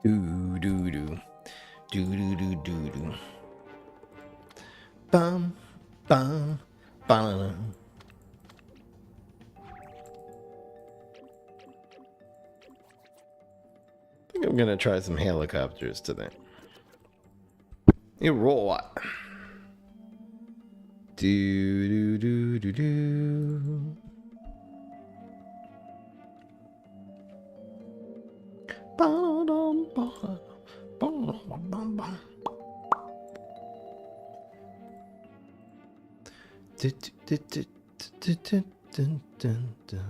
Do do do do do do do do. Bum bum bum. I think I'm gonna try some helicopters today. You roll what? Do do do do do. Ba-dum, ba, bum, bum, bum. Du, du, du, du, du, du, dun, dun, dun.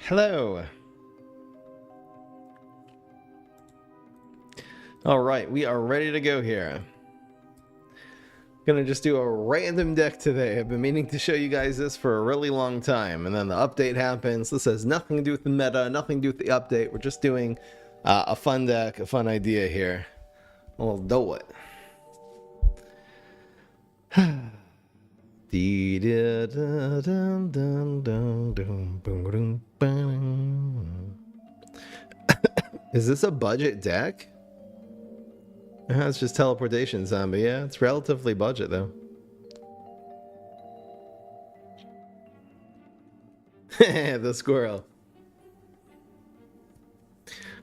Hello. All right, we are ready to go here. Gonna just do a random deck today. I've been meaning to show you guys this for a really long time, and then the update happens. This has nothing to do with the meta, nothing to do with the update. We're just doing a fun deck, a fun idea here. We'll do it. Is this a budget deck? It's just teleportation zombie. Yeah, it's relatively budget though. The squirrel.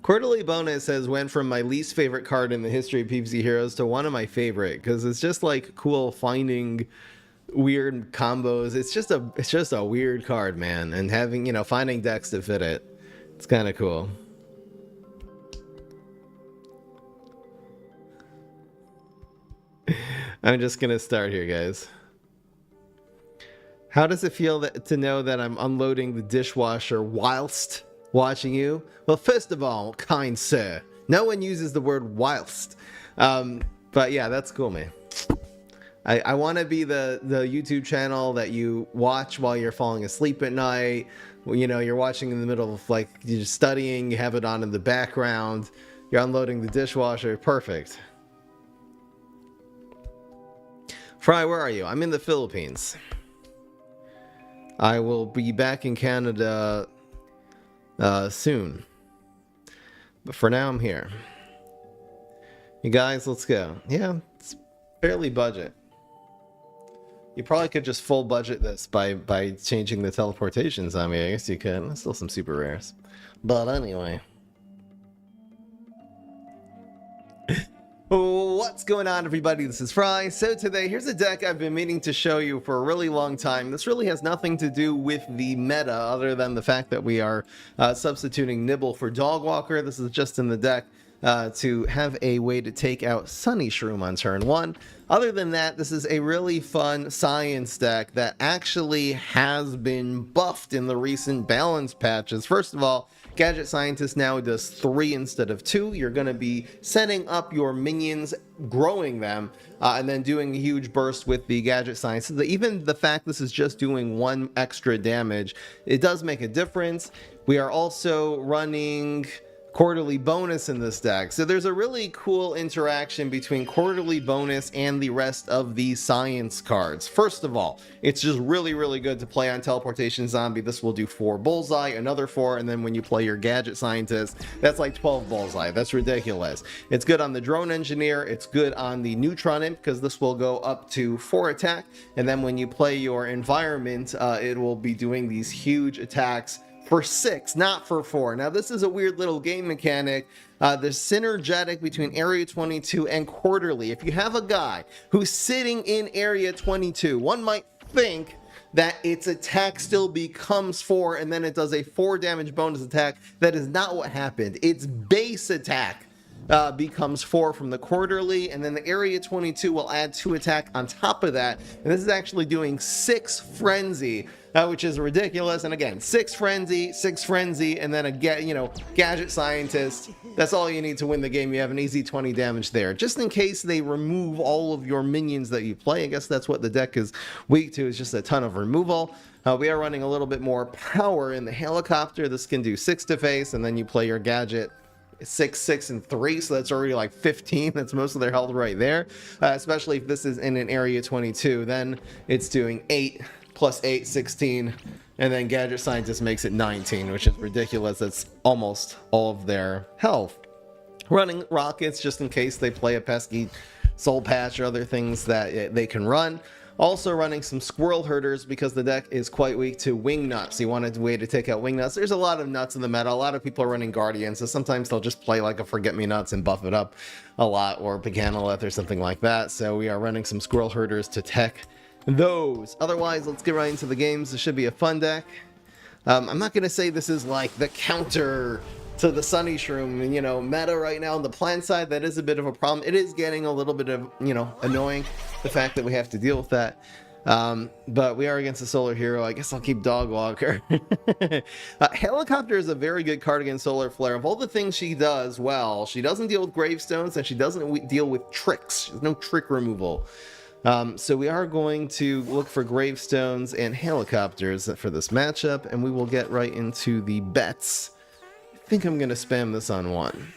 Quarterly bonus has went from my least favorite card in the history of PvZ Heroes to one of my favorite because it's just like cool finding weird combos. It's just a weird card, man, and having, you know, finding decks to fit it. It's kind of cool. I'm just gonna start here, guys. How does it feel to know that I'm unloading the dishwasher whilst watching you? Well, first of all, kind sir, no one uses the word whilst. But yeah, that's cool, man. I want to be the YouTube channel that you watch while you're falling asleep at night. You know, you're watching in the middle of, like, you're studying, you have it on in the background, you're unloading the dishwasher. Perfect. Fry, where are you? I'm in the Philippines. I will be back in Canada soon. But for now, I'm here. You guys, let's go. Yeah, it's fairly budget. You probably could just full budget this by changing the teleportation zombie. I guess you could. There's still some super rares. But anyway. What's going on, everybody? This is Fry. So today, here's a deck I've been meaning to show you for a really long time. This really has nothing to do with the meta other than the fact that we are substituting Nibble for Dogwalker. This is just in the deck to have a way to take out Sunny Shroom on turn 1. Other than that, this is a really fun science deck that actually has been buffed in the recent balance patches. First of all, Gadget Scientist now does 3 instead of 2. You're going to be setting up your minions, growing them, and then doing a huge burst with the Gadget Scientist. Even the fact this is just doing 1 extra damage, it does make a difference. We are also running quarterly bonus in this deck, so there's a really cool interaction between quarterly bonus and the rest of the science cards. First of all, it's just really good to play on teleportation zombie. This will do 4 bullseye, another 4, and then when you play your Gadget Scientist, that's like 12 bullseye. That's ridiculous. It's good on the drone engineer, it's good on the neutron imp because this will go up to 4 attack, and then when you play your environment, it will be doing these huge attacks for 6, not for 4. Now, this is a weird little game mechanic. The synergetic between Area 22 and Quarterly. If you have a guy who's sitting in Area 22, one might think that its attack still becomes 4 and then it does a 4 damage bonus attack. That is not what happened. Its base attack becomes 4 from the quarterly, and then the Area 22 will add 2 attack on top of that, and this is actually doing 6 Frenzy, which is ridiculous. And again, 6 Frenzy, and then a Gadget Scientist. That's all you need to win the game. You have an easy 20 damage there. Just in case they remove all of your minions that you play, I guess that's what the deck is weak to, is just a ton of removal. We are running a little bit more power in the helicopter. This can do 6 to face, and then you play your gadget 6, 6, and 3, so that's already like 15. That's most of their health right there, especially if this is in an Area 22. Then it's doing 8 plus 8, 16, and then Gadget Scientist makes it 19, which is ridiculous. That's almost all of their health. Running rockets just in case they play a pesky Soul Patch or other things that they can run. Also running some Squirrel Herders because the deck is quite weak to Wing Nuts. You wanted a way to take out Wing Nuts. There's a lot of nuts in the meta. A lot of people are running Guardians, so sometimes they'll just play like a Forget-Me-Nuts and buff it up a lot, or Paganolith or something like that. So we are running some Squirrel Herders to tech those. Otherwise, let's get right into the games. This should be a fun deck. I'm not going to say this is like the counter to the Sunny Shroom, meta right now on the plant side. That is a bit of a problem. It is getting a little bit of, annoying, the fact that we have to deal with that. But we are against a Solar Hero. I guess I'll keep Dog Walker. Helicopter is a very good card against Solar Flare. Of all the things she does well, she doesn't deal with Gravestones, and she doesn't deal with tricks. There's no trick removal. So we are going to look for Gravestones and Helicopters for this matchup, and we will get right into the bets. I think I'm going to spam this on 1.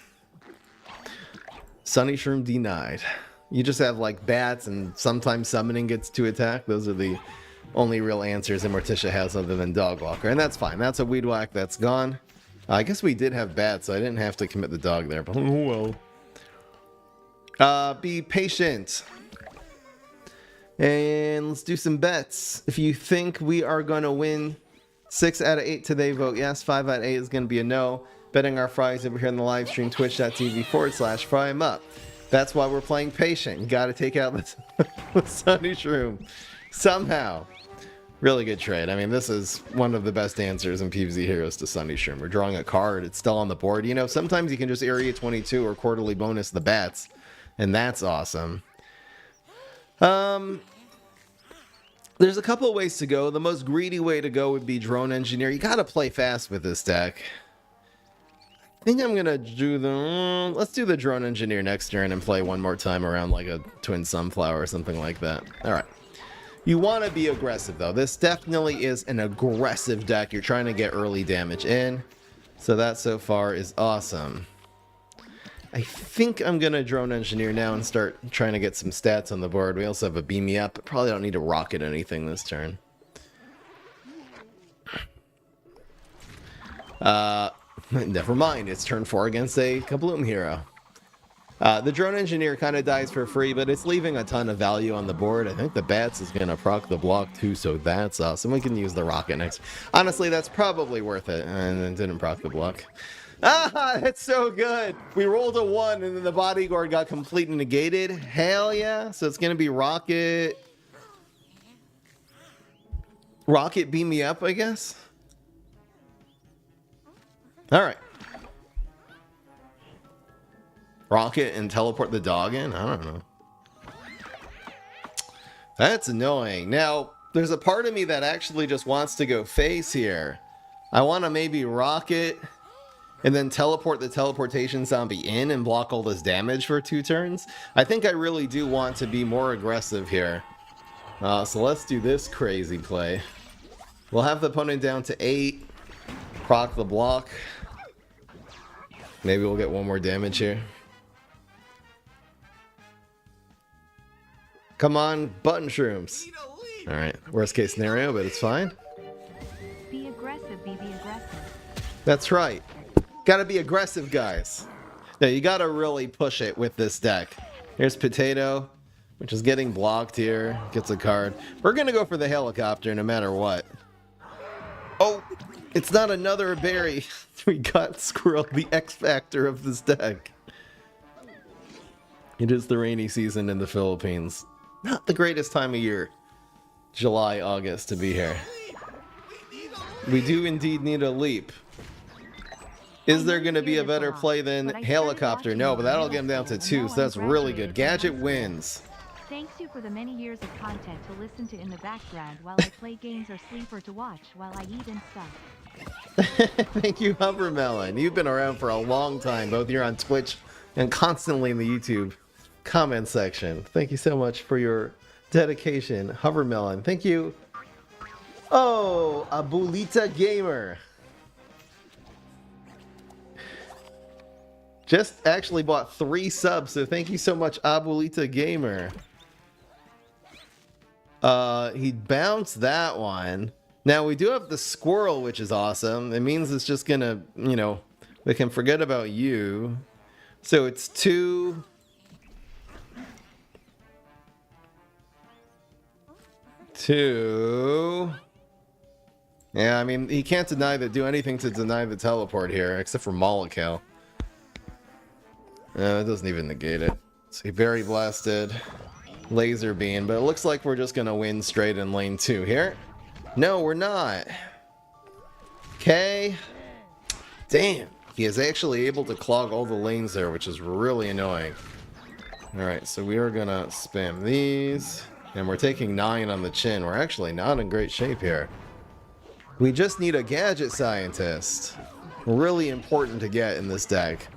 Sunny Shroom denied. You just have like bats, and sometimes summoning gets 2 attack. Those are the only real answers Immorticia has other than Dog Walker, and that's fine. That's a Weed Whack. That's gone. I guess we did have bats, so I didn't have to commit the dog there, but oh well. Be patient. And let's do some bets. If you think we are going to win 6 out of 8 today, vote yes. 5 out of 8 is going to be a no. Betting our fries over here in the live stream, twitch.tv/fryemup. That's why we're playing patient. You got to take out the Sunny Shroom somehow. Really good trade. I mean, this is one of the best answers in PvZ Heroes to Sunny Shroom. We're drawing a card. It's still on the board. Sometimes you can just Area 22 or quarterly bonus the bats, and that's awesome. There's a couple of ways to go. The most greedy way to go would be Drone Engineer. You got to play fast with this deck. I think I'm going to do let's do the Drone Engineer next turn and play one more time around like a Twin Sunflower or something like that. All right. You want to be aggressive, though. This definitely is an aggressive deck. You're trying to get early damage in. So that so far is awesome. I think I'm going to Drone Engineer now and start trying to get some stats on the board. We also have a Beam Me Up. Probably don't need to rocket anything this turn. Never mind. It's turn 4 against a Kabloom hero. The Drone Engineer kind of dies for free, but it's leaving a ton of value on the board. I think the Bats is going to proc the block too, so that's awesome. We can use the rocket next. Honestly, that's probably worth it. And it didn't proc the block. Ah, that's so good. We rolled a 1 and then the bodyguard got completely negated. Hell yeah. So it's going to be rocket. Rocket beam me up, I guess. All right. Rocket and teleport the dog in? I don't know. That's annoying. Now, there's a part of me that actually just wants to go face here. I want to maybe rocket and then teleport the teleportation zombie in and block all this damage for 2 turns. I think I really do want to be more aggressive here. So let's do this crazy play. We'll have the opponent down to 8. Proc the block. Maybe we'll get 1 more damage here. Come on, button shrooms. Alright, worst case scenario, but it's fine. Be aggressive, be aggressive. That's right. Gotta be aggressive, guys. Yeah, you gotta really push it with this deck. Here's Potato, which is getting blocked here. Gets a card. We're gonna go for the helicopter no matter what. Oh, it's not another berry. We got Squirrel, the X factor of this deck. It is the rainy season in the Philippines. Not the greatest time of year. July, August to be here. We do indeed need a leap. Is there going to be a better play than helicopter? No, but that'll get him down to 2, so that's really good. Gadget wins. Thanks you for the many years of content to listen to in the background while I play games or sleep, or to watch while I eat and stuff. Thank you, Hovermelon. You've been around for a long time, both here on Twitch and constantly in the YouTube comment section. Thank you so much for your dedication, Hovermelon. Thank you. Oh, Abulita Gamer. Just actually bought 3 subs, so thank you so much, Abulita Gamer. He bounced that one. Now, we do have the squirrel, which is awesome. It means it's just gonna, you know, we can forget about you. So it's 2... Yeah, I mean, he can't do anything to deny the teleport here, except for Molotov. It doesn't even negate it. See, Berry Blasted, Laser Beam, but it looks like we're just gonna win straight in lane 2 here. No, we're not. Okay. Damn. He is actually able to clog all the lanes there, which is really annoying. Alright, so we are gonna spam these. And we're taking 9 on the chin. We're actually not in great shape here. We just need a Gadget Scientist. Really important to get in this deck,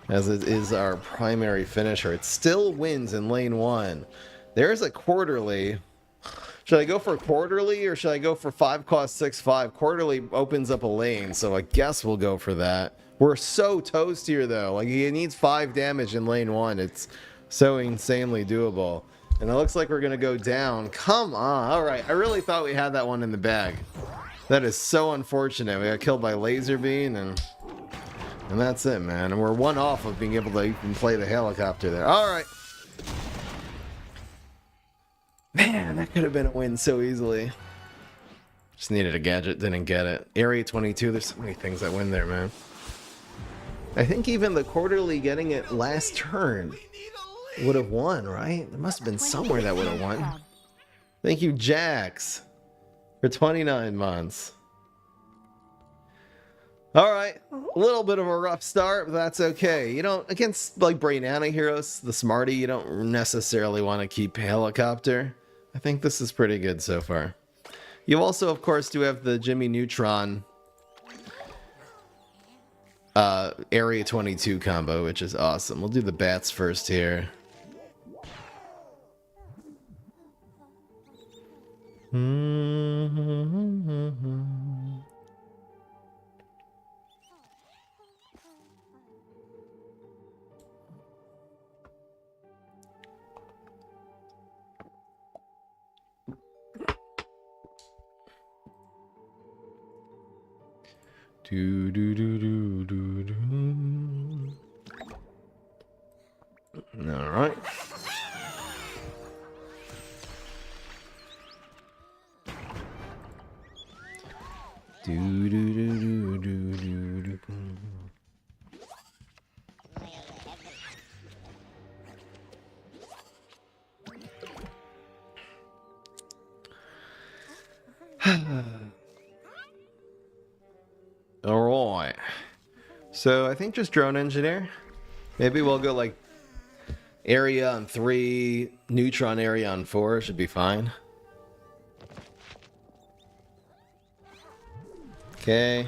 as it is our primary finisher. It still wins in lane 1. There's a quarterly. Should I go for quarterly or should I go for 5 cost 6/5? Quarterly opens up a lane, so I guess we'll go for that. We're so toast here though. Like, he needs 5 damage in lane 1. It's so insanely doable. And it looks like we're gonna go down. Come on. Alright, I really thought we had that one in the bag. That is so unfortunate. We got killed by Laser Beam and that's it, man. And we're 1 off of being able to even play the helicopter there. Alright. Man, that could have been a win so easily. Just needed a gadget, didn't get it. Area 22, there's so many things that win there, man. I think even the quarterly getting it last turn would have won, right? There must have been somewhere that would have won. Thank you, Jax, for 29 months. Alright, a little bit of a rough start, but that's okay. You know, against like Brainana Heroes, the Smarty, you don't necessarily want to keep Helicopter. I think this is pretty good so far. You also, of course, do have the Jimmy Neutron Area 22 combo, which is awesome. We'll do the bats first here. Do do do do do do. All right. Do do do do do do do. All right. So I think just Drone Engineer. Maybe we'll go like area on 3, neutron area on 4. Should be fine. Okay.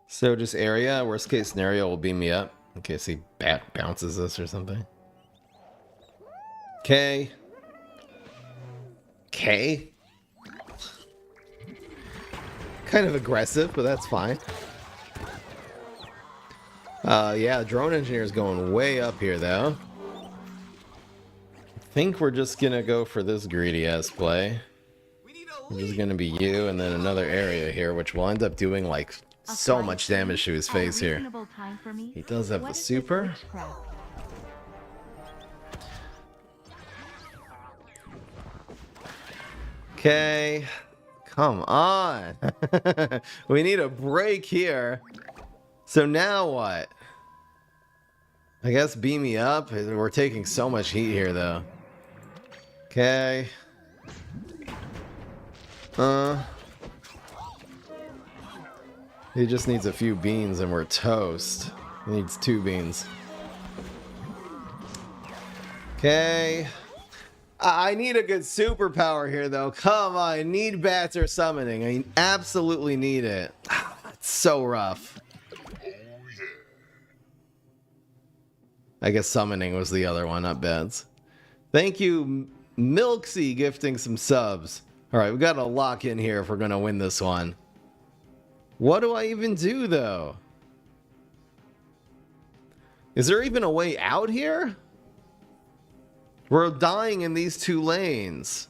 So just area, worst case scenario will beam me up in case he bounces us or something. Okay. Okay. Kind of aggressive, but that's fine. Yeah, Drone Engineer is going way up here though. I think we're just gonna go for this greedy ass play. This is gonna be you and then another area here, which will end up doing like so much damage to his face here. He does have the super. Okay, come on. We need a break here. So now what? I guess beam me up. We're taking so much heat here, though. Okay. He just needs a few beans and we're toast. He needs 2 beans. Okay. I need a good superpower here, though. Come on, I need bats or summoning. I absolutely need it. It's so rough. I guess summoning was the other one, not bats. Thank you, Milksy, gifting some subs. All right, we got to lock in here if we're going to win this one. What do I even do, though? Is there even a way out here? We're dying in these 2 lanes.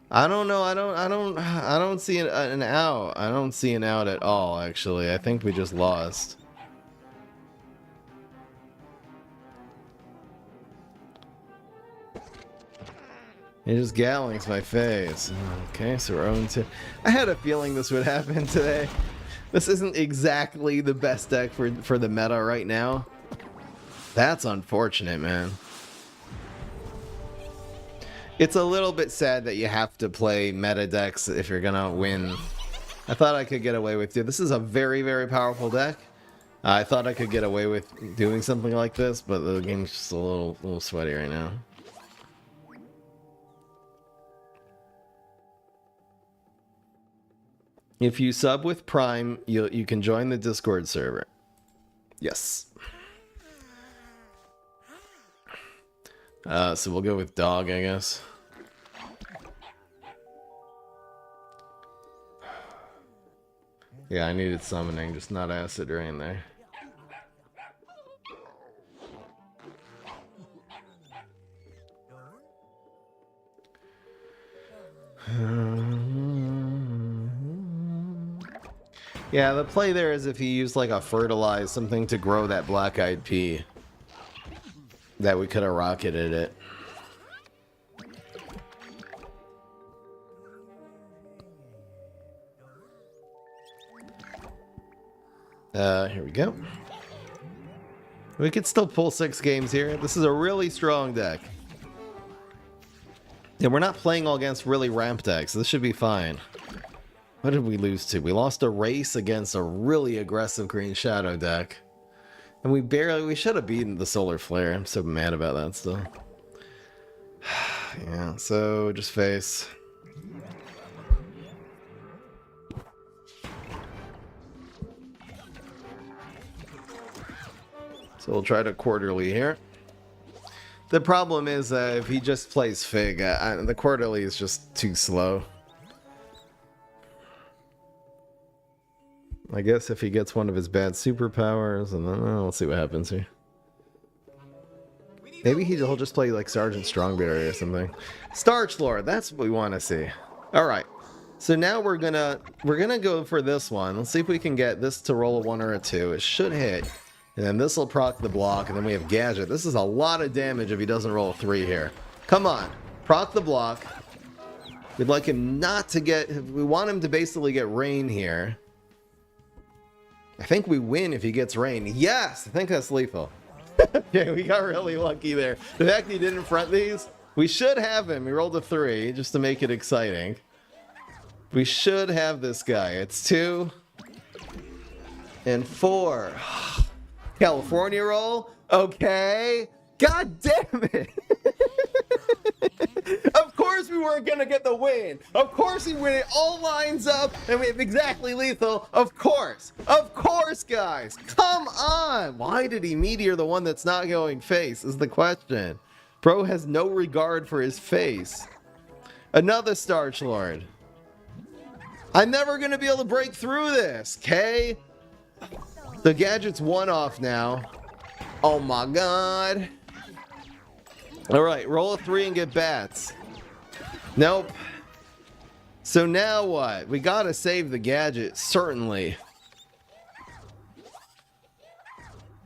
I don't know. I don't see an out. I don't see an out at all, actually. I think we just lost. He just gallings my face. Okay, so we're 0-2. I had a feeling this would happen today. This isn't exactly the best deck for the meta right now. That's unfortunate, man. It's a little bit sad that you have to play meta decks if you're gonna win. I thought I could get away with it. This is a very, very powerful deck. I thought I could get away with doing something like this, but the game's just a little sweaty right now. If you sub with Prime, you can join the Discord server. Yes. So we'll go with dog, I guess. Yeah, I needed summoning, just not acid rain there. Yeah, the play there is if he used like a fertilize, something to grow that black-eyed pea. That we could have rocketed it. Here we go. We could still pull 6 games here. This is a really strong deck. And we're not playing all against really ramp decks. This should be fine. What did we lose to? We lost a race against a really aggressive Green Shadow deck. And we should have beaten the Solar Flare. I'm so mad about that still. Yeah, so just face. So we'll try to quarterly here. The problem is if he just plays Fig, the quarterly is just too slow. I guess if he gets one of his bad superpowers, and then we'll see what happens here. Maybe he'll just play like Sergeant Strongberry or something. Starch Lord, that's what we want to see. All right, so now we're gonna go for this one. Let's see if we can get this to roll a 1 or a 2. It should hit, and then this will proc the block, and then we have Gadget. This is a lot of damage if he doesn't roll a 3 here. Come on, proc the block. We'd like him not to get. We want him to basically get rain here. I think we win if he gets rain. Yes, I think that's lethal. Okay, we got really lucky there. The fact he didn't front these, we should have him. He rolled a 3 just to make it exciting. We should have this guy. It's 2 and 4. California roll? Okay. God damn it. Of course we weren't gonna get the win. Of course when it all lines up and we have exactly lethal. Of course, guys. Come on. Why did he meteor the one that's not going face is the question. Bro has no regard for his face. Another Starch Lord. I'm never gonna be able to break through this, okay? The Gadget's 1 off now. Oh my god. All right, roll a 3 and get bats. Nope. So now what? We gotta save the Gadget, certainly.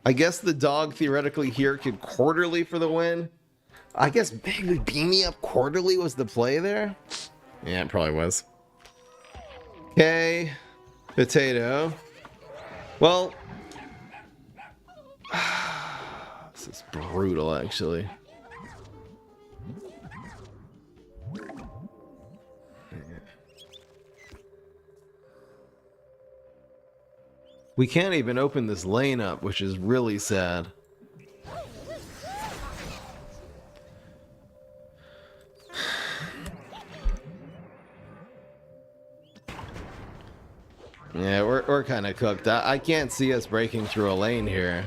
I guess the dog theoretically here could quarterly for the win. I guess maybe beam me up quarterly was the play there. Yeah, it probably was. Okay, potato. Well, brutal, actually. We can't even open this lane up, which is really sad. Yeah, we're kind of cooked. I can't see us breaking through a lane here.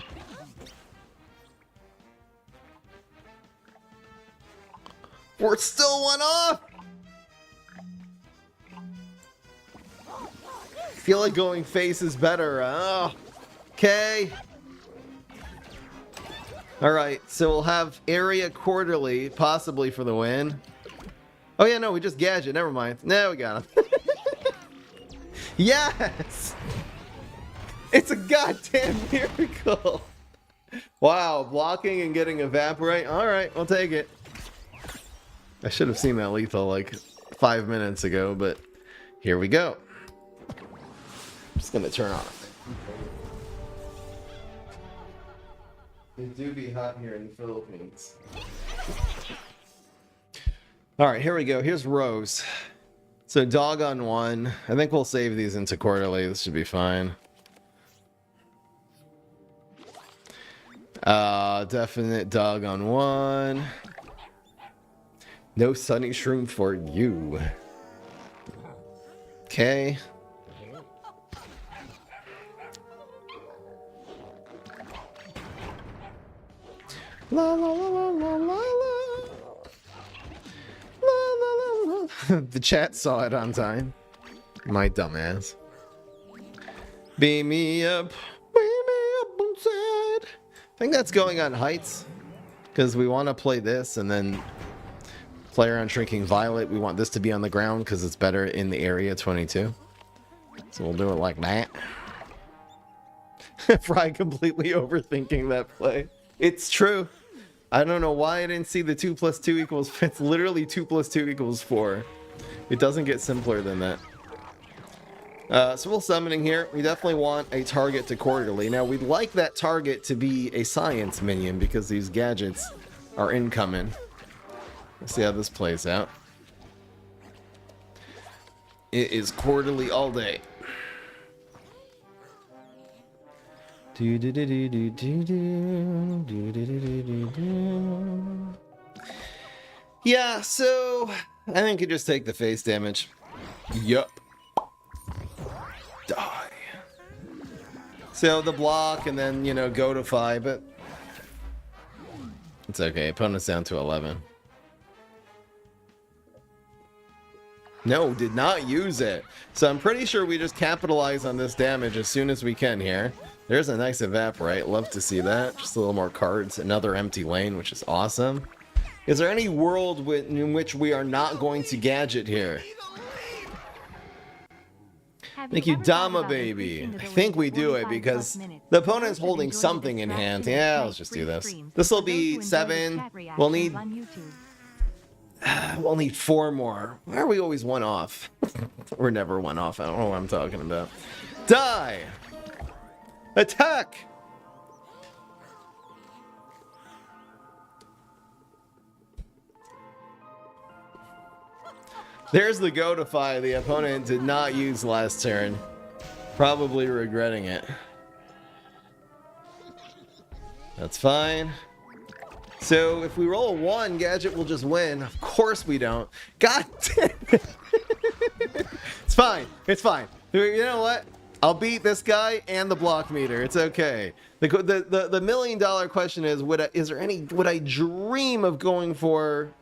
We're still one off! Feel like going face is better. Oh, okay. Alright, so we'll have area quarterly, possibly for the win. Oh yeah, no, we just gadget. Never mind. No, we got him. Yes! It's a goddamn miracle! Wow, blocking and getting evaporate. Alright, we'll take it. I should have seen that lethal like 5 minutes ago, but here we go. I'm just gonna turn on. It do be hot here in the Philippines. Alright, here we go. Here's Rose. So dog on one. I think we'll save these into quarterly. This should be fine. Definite dog on one. No sunny shroom for you. Okay. La la la la la la la. The chat saw it on time. My dumbass. Beam me up inside. I think that's going on heights. Because we want to play this and then play around Shrinking Violet. We want this to be on the ground because it's better in the area 22. So we'll do it like that. Fry completely overthinking that play. It's true. I don't know why I didn't see the 2 + 2 equals. It's literally 2 + 2 = 4. It doesn't get simpler than that. So we'll summoning here. We definitely want a target to quarterly. Now we'd like that target to be a science minion because these gadgets are incoming. Let's see how this plays out. It is quarterly all day. Yeah, so I think you just take the face damage. Yup. Die. So the block and then, you know, go to 5, but it's okay. Opponent's down to 11. No, did not use it. So I'm pretty sure we just capitalize on this damage as soon as we can here. There's a nice evaporate. Love to see that. Just a little more cards. Another empty lane, which is awesome. Is there any world in which we are not going to gadget here? Thank you, Dama Baby. I think we do it because the opponent's holding something in hand. Yeah, let's just do this. This will be 7. We'll need 4 more. Why are we always one off? We're never one off. I don't know what I'm talking about. Die! Attack! There's the go-to-fi the opponent did not use last turn. Probably regretting it. That's fine. So if we roll a 1, Gadget will just win. Of course we don't. God damn it. It's fine. It's fine. You know what? I'll beat this guy and the block meter. It's okay. The $1 million question is, would I dream of going for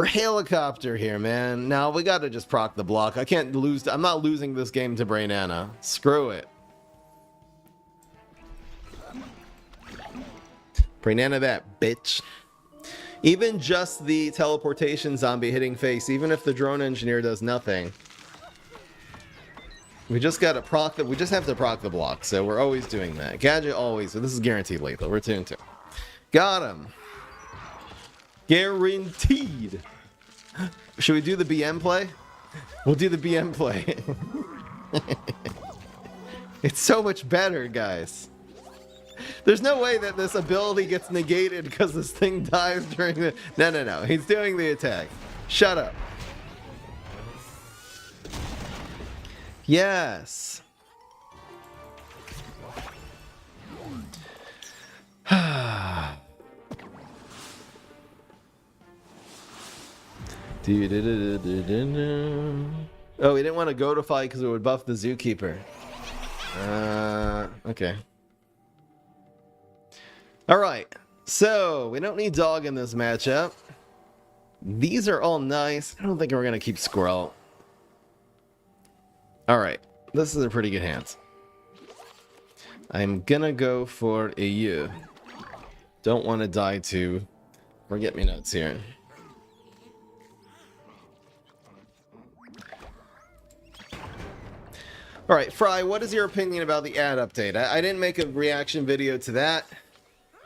helicopter here, man? Now we gotta just proc the block. I can't lose. I'm not losing this game to Brainana. Screw it. Brainana that, bitch. Even just the teleportation zombie hitting face, even if the drone engineer does nothing, we just gotta proc the. We just have to proc the block, so we're always doing that. Gadget always. So this is guaranteed lethal. We're tuned to. Got him. Guaranteed. Should we do the BM play? We'll do the BM play. It's so much better, guys. There's no way that this ability gets negated because this thing dies during the... No. He's doing the attack. Shut up. Yes. Oh, we didn't want to go to fight because it would buff the zookeeper. Okay. Alright, so we don't need dog in this matchup. These are all nice. I don't think we're going to keep squirrel. Alright, this is a pretty good hand. I'm going to go for a U. Don't want to die to forget-me-nots here. Alright, Fry, what is your opinion about the ad update? I didn't make a reaction video to that.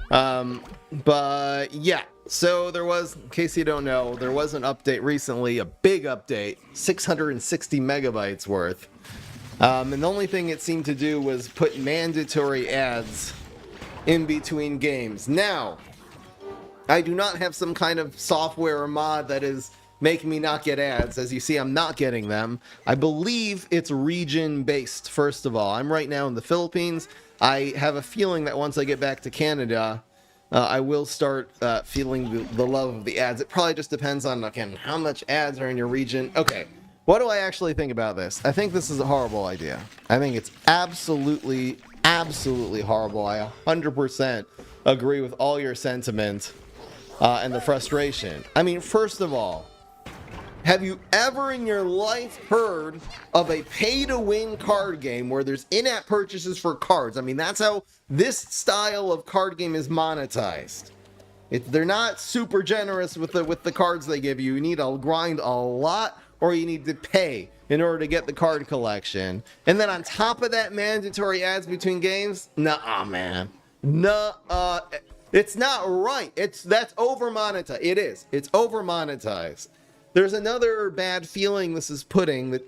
But yeah, so there was, in case you don't know, there was an update recently, a big update, 660 megabytes worth. And the only thing it seemed to do was put mandatory ads in between games. Now, I do not have some kind of software or mod that is making me not get ads. As you see, I'm not getting them. I believe it's region-based, first of all. I'm right now in the Philippines. I have a feeling that once I get back to Canada, I will start feeling the love of the ads. It probably just depends on, again, how much ads are in your region. Okay, what do I actually think about this? I think this is a horrible idea. I think it's absolutely horrible. I 100% agree with all your sentiment and the frustration. I mean, first of all, have you ever in your life heard of a pay-to-win card game where there's in-app purchases for cards? I mean, that's how this style of card game is monetized. They're not super generous with the cards they give you. You need to grind a lot, or you need to pay in order to get the card collection. And then on top of that, mandatory ads between games? Nuh-uh, man. Nuh-uh. It's not right. That's over-monetized. It is. It's over-monetized. There's another bad feeling this is putting a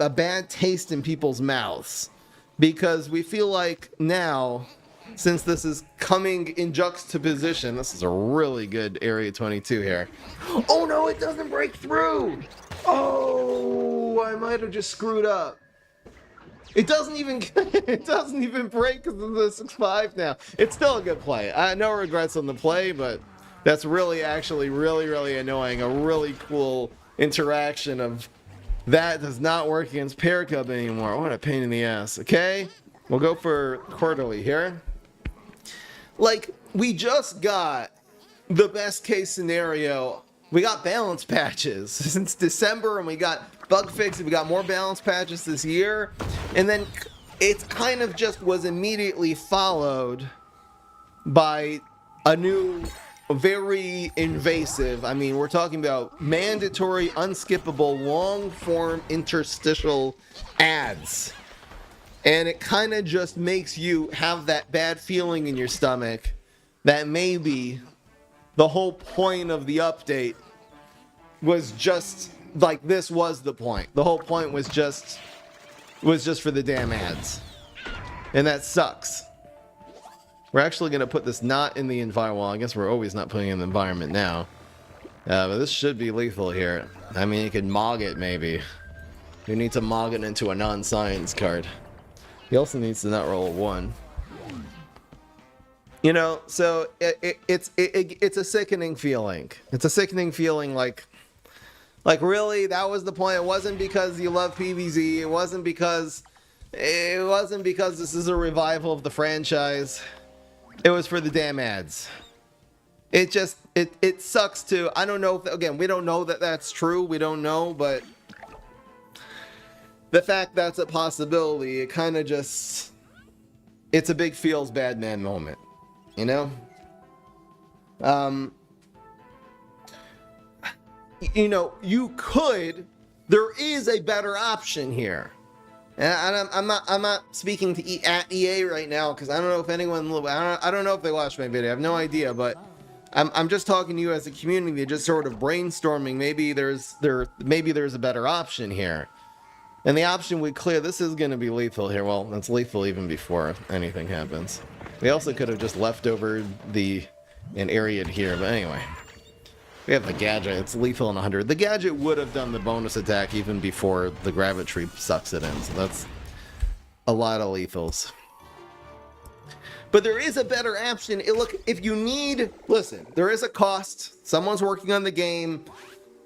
bad taste in people's mouths, because we feel like now, since this is coming in juxtaposition, this is a really good Area 22 here. Oh no, it doesn't break through. Oh, I might have just screwed up. It doesn't even break because of the 6-5 now. It's still a good play. No regrets on the play, but that's actually really annoying. A really cool interaction of that does not work against Paracub anymore. What a pain in the ass. Okay, we'll go for quarterly here. Like, we just got the best case scenario. We got balance patches since December, and we got bug fixes. We got more balance patches this year, and then it kind of just was immediately followed by a new, very invasive, I mean, we're talking about mandatory, unskippable, long-form interstitial ads. And it kind of just makes you have that bad feeling in your stomach that maybe the whole point of the update was just, like, this was the point. The whole point was just for the damn ads. And that sucks. We're actually going to put this not in the environment. Well, I guess we're always not putting it in the environment now. But this should be lethal here. I mean, you could Mog it, maybe. You need to Mog it into a non-science card. He also needs to not roll a 1. You know, so it's a sickening feeling. It's a sickening feeling like really, that was the point. It wasn't because you love PvZ. It wasn't because this is a revival of the franchise. It was for the damn ads. It sucks too. I don't know if, again, we don't know that that's true. We don't know, but the fact that's a possibility, it kind of just, it's a big feels bad man moment, you know? You know, there is a better option here. And I'm not speaking to at EA right now, because I don't know if anyone, I don't know if they watched my video. I have no idea, but I'm just talking to you as a community, just sort of brainstorming. Maybe there's a better option here. And the option would clear. This is going to be lethal here. Well, that's lethal even before anything happens. We also could have just left over an area here, but anyway. We have the gadget. It's lethal in 100. The gadget would have done the bonus attack even before the gravity sucks it in. So that's a lot of lethals. But there is a better option. Look, if you need... Listen, there is a cost. Someone's working on the game.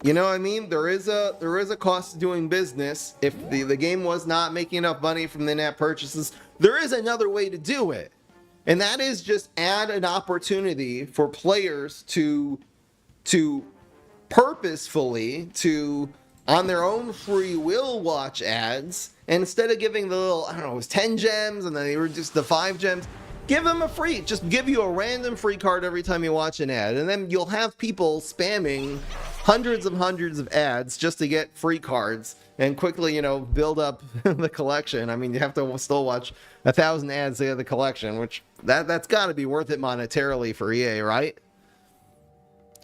You know what I mean? There is a cost to doing business. If the game was not making enough money from the in-app purchases, there is another way to do it. And that is just add an opportunity for players to purposefully, on their own free will, watch ads. And instead of giving the little, I don't know, it was 10 gems and then they were just the 5 gems, give them a free, just give you a random free card every time you watch an ad. And then you'll have people spamming hundreds of ads just to get free cards and quickly, you know, build up the collection. I mean, you have to still watch 1,000 ads to get the collection, which that's got to be worth it monetarily for EA, right?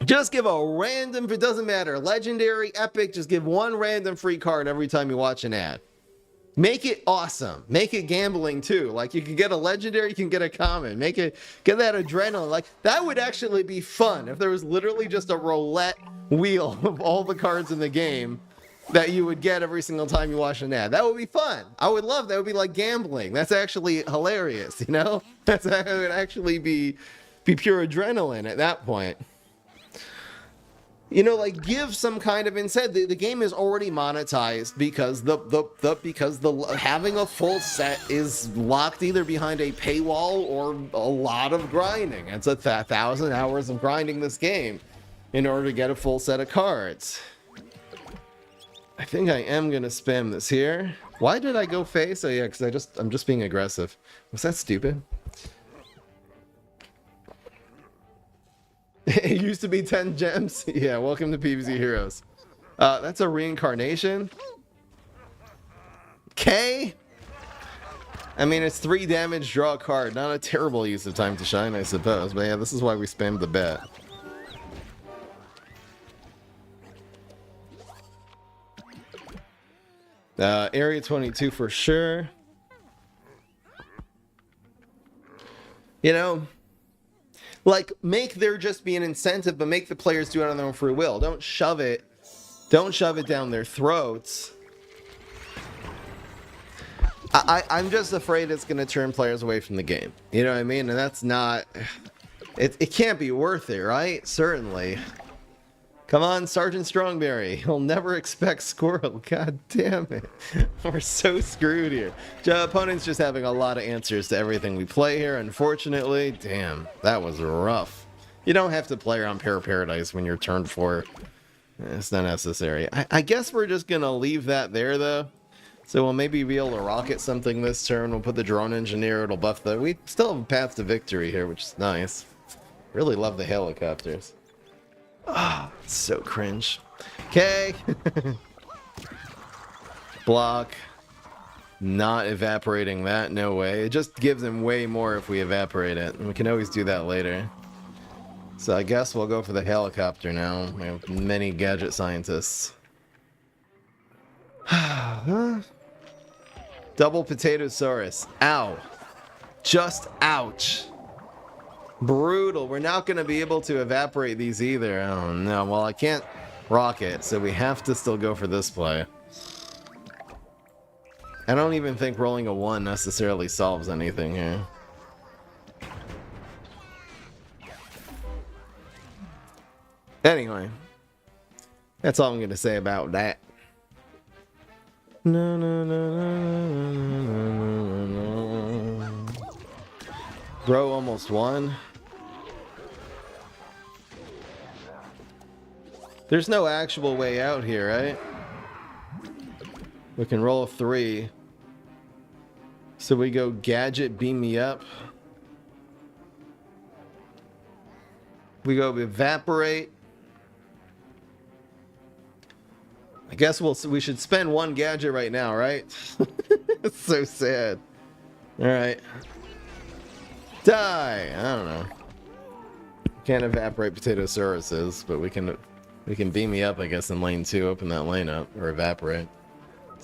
Just give a random, it doesn't matter, legendary, epic, just give one random free card every time you watch an ad. Make it awesome. Make it gambling too. Like, you can get a legendary, you can get a common. Get that adrenaline. Like, that would actually be fun if there was literally just a roulette wheel of all the cards in the game that you would get every single time you watch an ad. That would be fun. I would love that. It would be like gambling. That's actually hilarious, you know? That would actually be pure adrenaline at that point. You know, like, give some kind of incentive. The game is already monetized because having a full set is locked either behind a paywall or a lot of grinding. It's 1,000 hours of grinding this game in order to get a full set of cards. I think I am gonna spam this here. Why did I go face? Oh yeah, because I'm just being aggressive. Was that stupid? It used to be 10 gems. Yeah, welcome to PvZ Heroes. That's a reincarnation. K? I mean, it's 3 damage, draw a card. Not a terrible use of time to shine, I suppose. But yeah, this is why we spammed the bet. Area 22 for sure. You know... Like, make there just be an incentive, but make the players do it on their own free will. Don't shove it down their throats. I'm just afraid it's going to turn players away from the game. You know what I mean? And that's not... It can't be worth it, right? Certainly. Come on, Sergeant Strongberry. He'll never expect Squirrel. God damn it. We're so screwed here. Opponent's just having a lot of answers to everything we play here, unfortunately. Damn, that was rough. You don't have to play around Paradise when you're turn 4. It's not necessary. I guess we're just going to leave that there, though. So we'll maybe be able to rocket something this turn. We'll put the Drone Engineer. It'll buff the... We still have a path to victory here, which is nice. Really love the helicopters. Ah, oh, so cringe. Okay. Block. Not evaporating that, no way. It just gives him way more if we evaporate it. And we can always do that later. So I guess we'll go for the helicopter now. We have many gadget scientists. Double Potatosaurus. Ow. Just ouch. Brutal. We're not going to be able to evaporate these either. Oh no. Well, I can't rocket, so we have to still go for this play. I don't even think rolling a 1 necessarily solves anything here. Anyway, that's all I'm going to say about that. No, no, no, no, no, no, no. Bro almost won. There's no actual way out here, right? We can roll a 3. So we go gadget, beam me up. We go evaporate. I guess we should spend 1 gadget right now, right? It's so sad. All right. Die. I don't know. Can't evaporate Potatosaurus, but we can beam me up, I guess, in lane 2. Open that lane up or evaporate.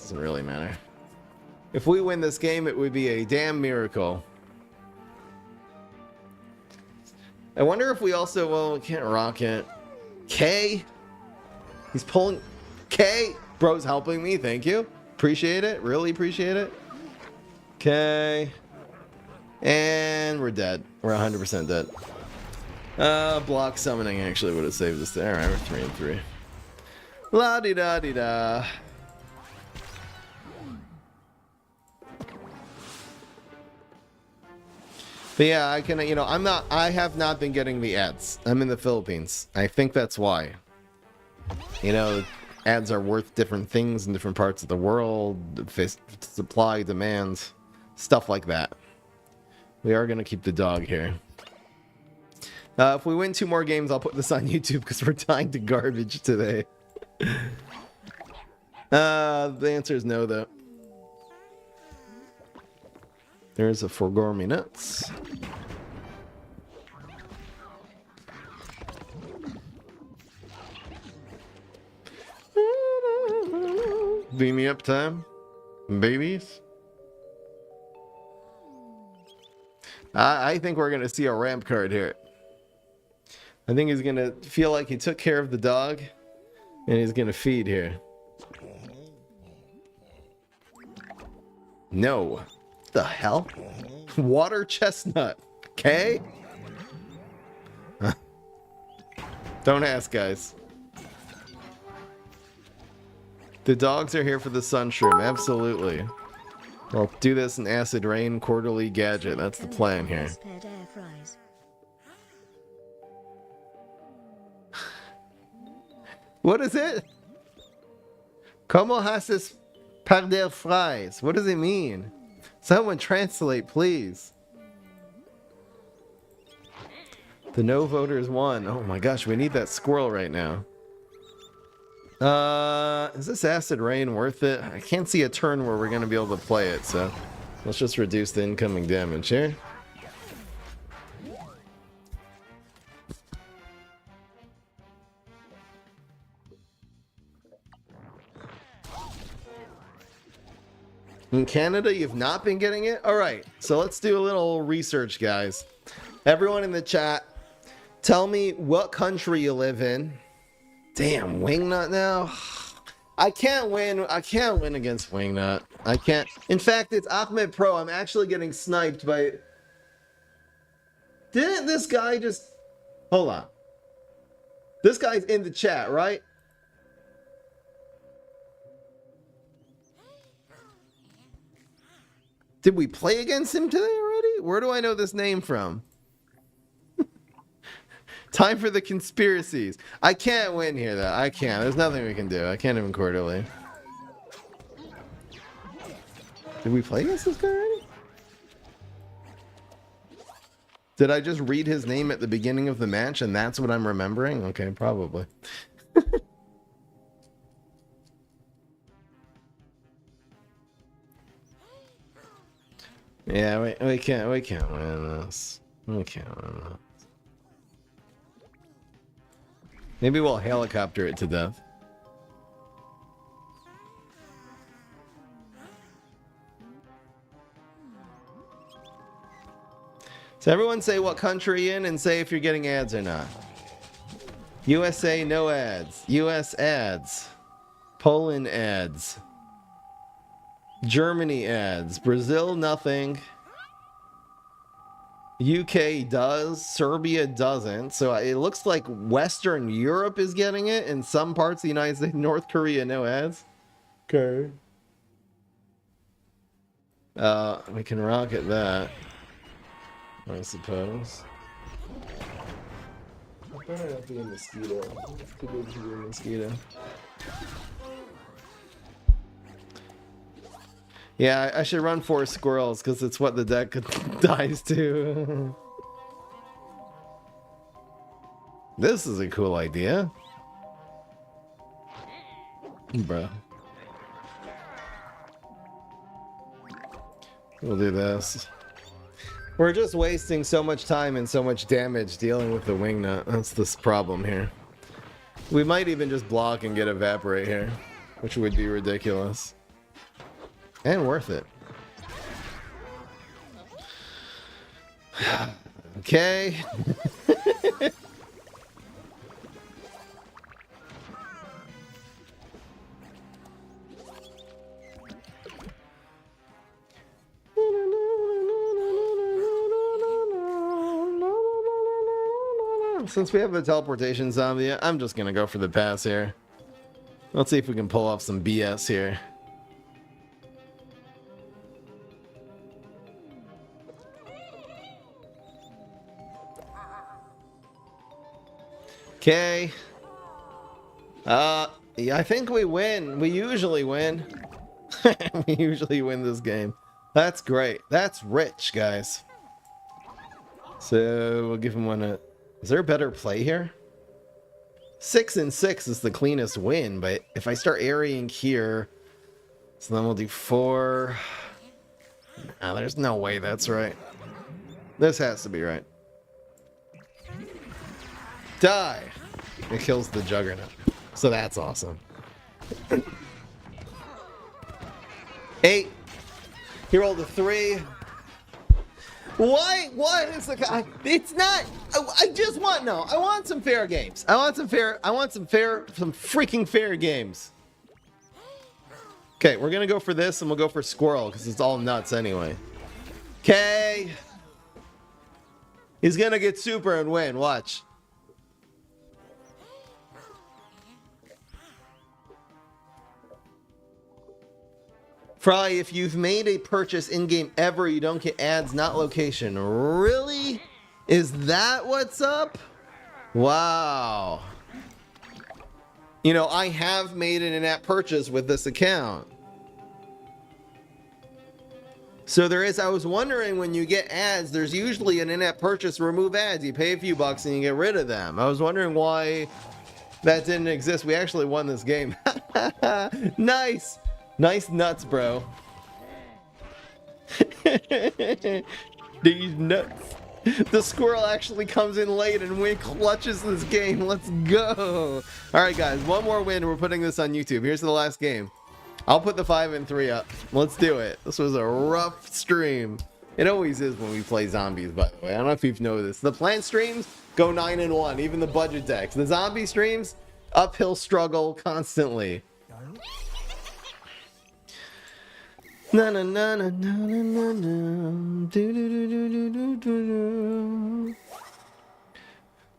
Doesn't really matter. If we win this game, it would be a damn miracle. I wonder if we also, well, we can't rock it. K? He's pulling... K? Bro's helping me, thank you. Appreciate it, really appreciate it. Okay. And we're dead. We're 100% dead. Block summoning actually would have saved us there. Alright, we're 3 and 3. La-di-da-di-da. But yeah, I can, you know, I have not been getting the ads. I'm in the Philippines. I think that's why. You know, ads are worth different things in different parts of the world. Supply, demand, stuff like that. We are going to keep the dog here. If we win 2 more games, I'll put this on YouTube because we're dying to garbage today. The answer is no, though. There's a 4 minutes. Beam me up time, babies. I think we're gonna see a ramp card here. I think he's gonna feel like he took care of the dog, and he's gonna feed here. No. The hell? Water chestnut. Okay? Don't ask, guys. The dogs are here for the sunshroom. Absolutely. I'll do this in acid rain quarterly gadget. That's the plan here. What is it? Como haces perder fries? What does it mean? Someone translate, please. The no voters won. Oh my gosh, we need that squirrel right now. Is this acid rain worth it? I can't see a turn where we're going to be able to play it, so let's just reduce the incoming damage here. In Canada, you've not been getting it? Alright, so let's do a little research, guys. Everyone in the chat, tell me what country you live in. Damn, Wingnut now? I can't win against Wingnut. I can't. In fact, it's Ahmed Pro. I'm actually getting sniped by... Didn't this guy just... Hold on. This guy's in the chat, right? Did we play against him today already? Where do I know this name from? Time for the conspiracies. I can't win here, though. I can't. There's nothing we can do. I can't even quarterly. Did we play against this guy already? Did I just read his name at the beginning of the match and that's what I'm remembering? Okay, probably. Yeah, we can't win this. We can't win this. Maybe we'll helicopter it to death. So everyone say what country you're in and say if you're getting ads or not. USA, no ads. US ads. Poland ads. Germany ads. Brazil, nothing. UK does. Serbia doesn't. So it looks like Western Europe is getting it. In some parts of the United States. North Korea, no ads. Okay. We can rocket that, I suppose. I better not be a mosquito. It's too big to be a mosquito. Yeah, I should run 4 squirrels because it's what the deck dies to. This is a cool idea. Bruh. We'll do this. We're just wasting so much time and so much damage dealing with the wingnut. That's this problem here. We might even just block and get evaporate here, which would be ridiculous. And worth it. Okay. Since we have a teleportation zombie, I'm just gonna go for the pass here. Let's see if we can pull off some BS here. Okay. Yeah, I think we win. We usually win. We usually win this game. That's great. That's rich, guys. So we'll give him one. Is there a better play here? 6 and 6 is the cleanest win, but if I start areaing here, so then we'll do 4. Nah, there's no way that's right. This has to be right. Die! It kills the Juggernaut. So that's awesome. 8. He rolled a 3. Why? What is the guy? It's not. I just want I want some fair games. I want some freaking fair games. Okay, we're gonna go for this, and we'll go for squirrel because it's all nuts anyway. Okay. He's gonna get super and win. Watch. Fry, if you've made a purchase in-game ever, you don't get ads, not location. Really? Is that what's up? Wow. You know, I have made an in-app purchase with this account. So there is, I was wondering, when you get ads, there's usually an in-app purchase, remove ads. You pay a few bucks and you get rid of them. I was wondering why that didn't exist. We actually won this game. Nice. Nice nuts, bro. These nuts. The squirrel actually comes in late and we clutches this game. Let's go. All right, guys. One more win. We're putting this on YouTube. Here's the last game. I'll put the 5 and 3 up. Let's do it. This was a rough stream. It always is when we play zombies, by the way. I don't know if you've noticed. The plant streams go 9 and 1, even the budget decks. The zombie streams, uphill struggle constantly. Na na na na na na na. Do do do do do do do.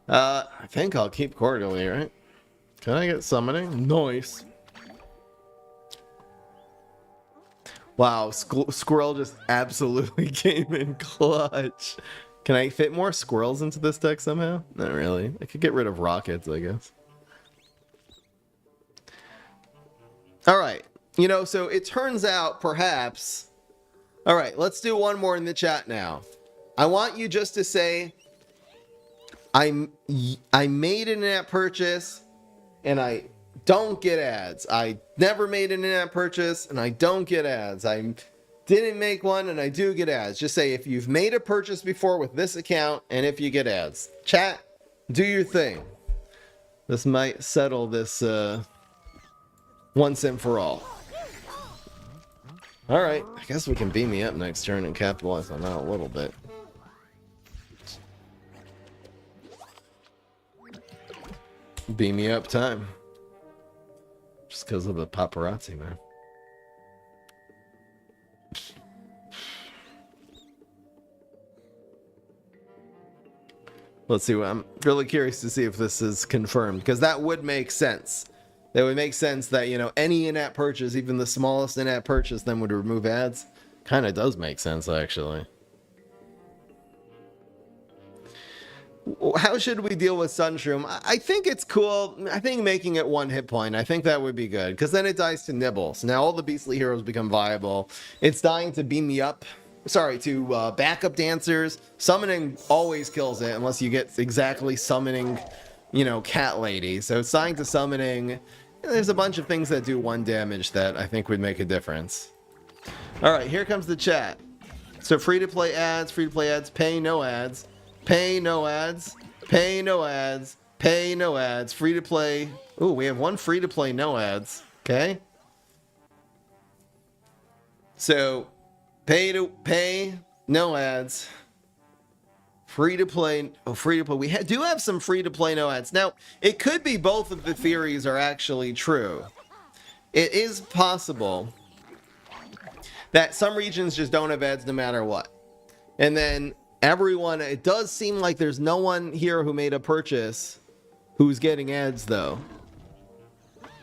I think I'll keep Cordially, right? Can I get summoning? Nice. Wow, squirrel just absolutely came in clutch. Can I fit more squirrels into this deck somehow? Not really. I could get rid of rockets, I guess. All right. You know, so it turns out, perhaps... All right, let's do one more in the chat now. I want you just to say, I made an in-app purchase, and I don't get ads. I never made an in-app purchase, and I don't get ads. I didn't make one, and I do get ads. Just say if you've made a purchase before with this account, and if you get ads. Chat, do your thing. This might settle this once and for all. All right, I guess we can beam me up next turn and capitalize on that a little bit. Beam me up time. Just because of the paparazzi, man. Let's see. I'm really curious to see if this is confirmed, because that would make sense. That would make sense that, you know, any in-app purchase, even the smallest in-app purchase, then would remove ads. Kind of does make sense, actually. How should we deal with Sunshroom? I think it's cool. I think making it 1 hit point, I think that would be good, because then it dies to Nibbles. Now all the beastly heroes become viable. It's dying to beam me up. Sorry, to backup dancers. Summoning always kills it, unless you get exactly summoning, you know, cat lady. So it's dying to summoning. There's a bunch of things that do 1 damage that I think would make a difference. All right, here comes the chat. So free-to-play ads, pay no ads. Pay no ads, pay no ads, pay no ads, free to play. Ooh, we have 1 free to play no ads. Okay. So pay, no ads. Free to play. Oh, free to play. We do have some free to play, no ads. Now, it could be both of the theories are actually true. It is possible that some regions just don't have ads no matter what. And then everyone, it does seem like there's no one here who made a purchase who's getting ads though.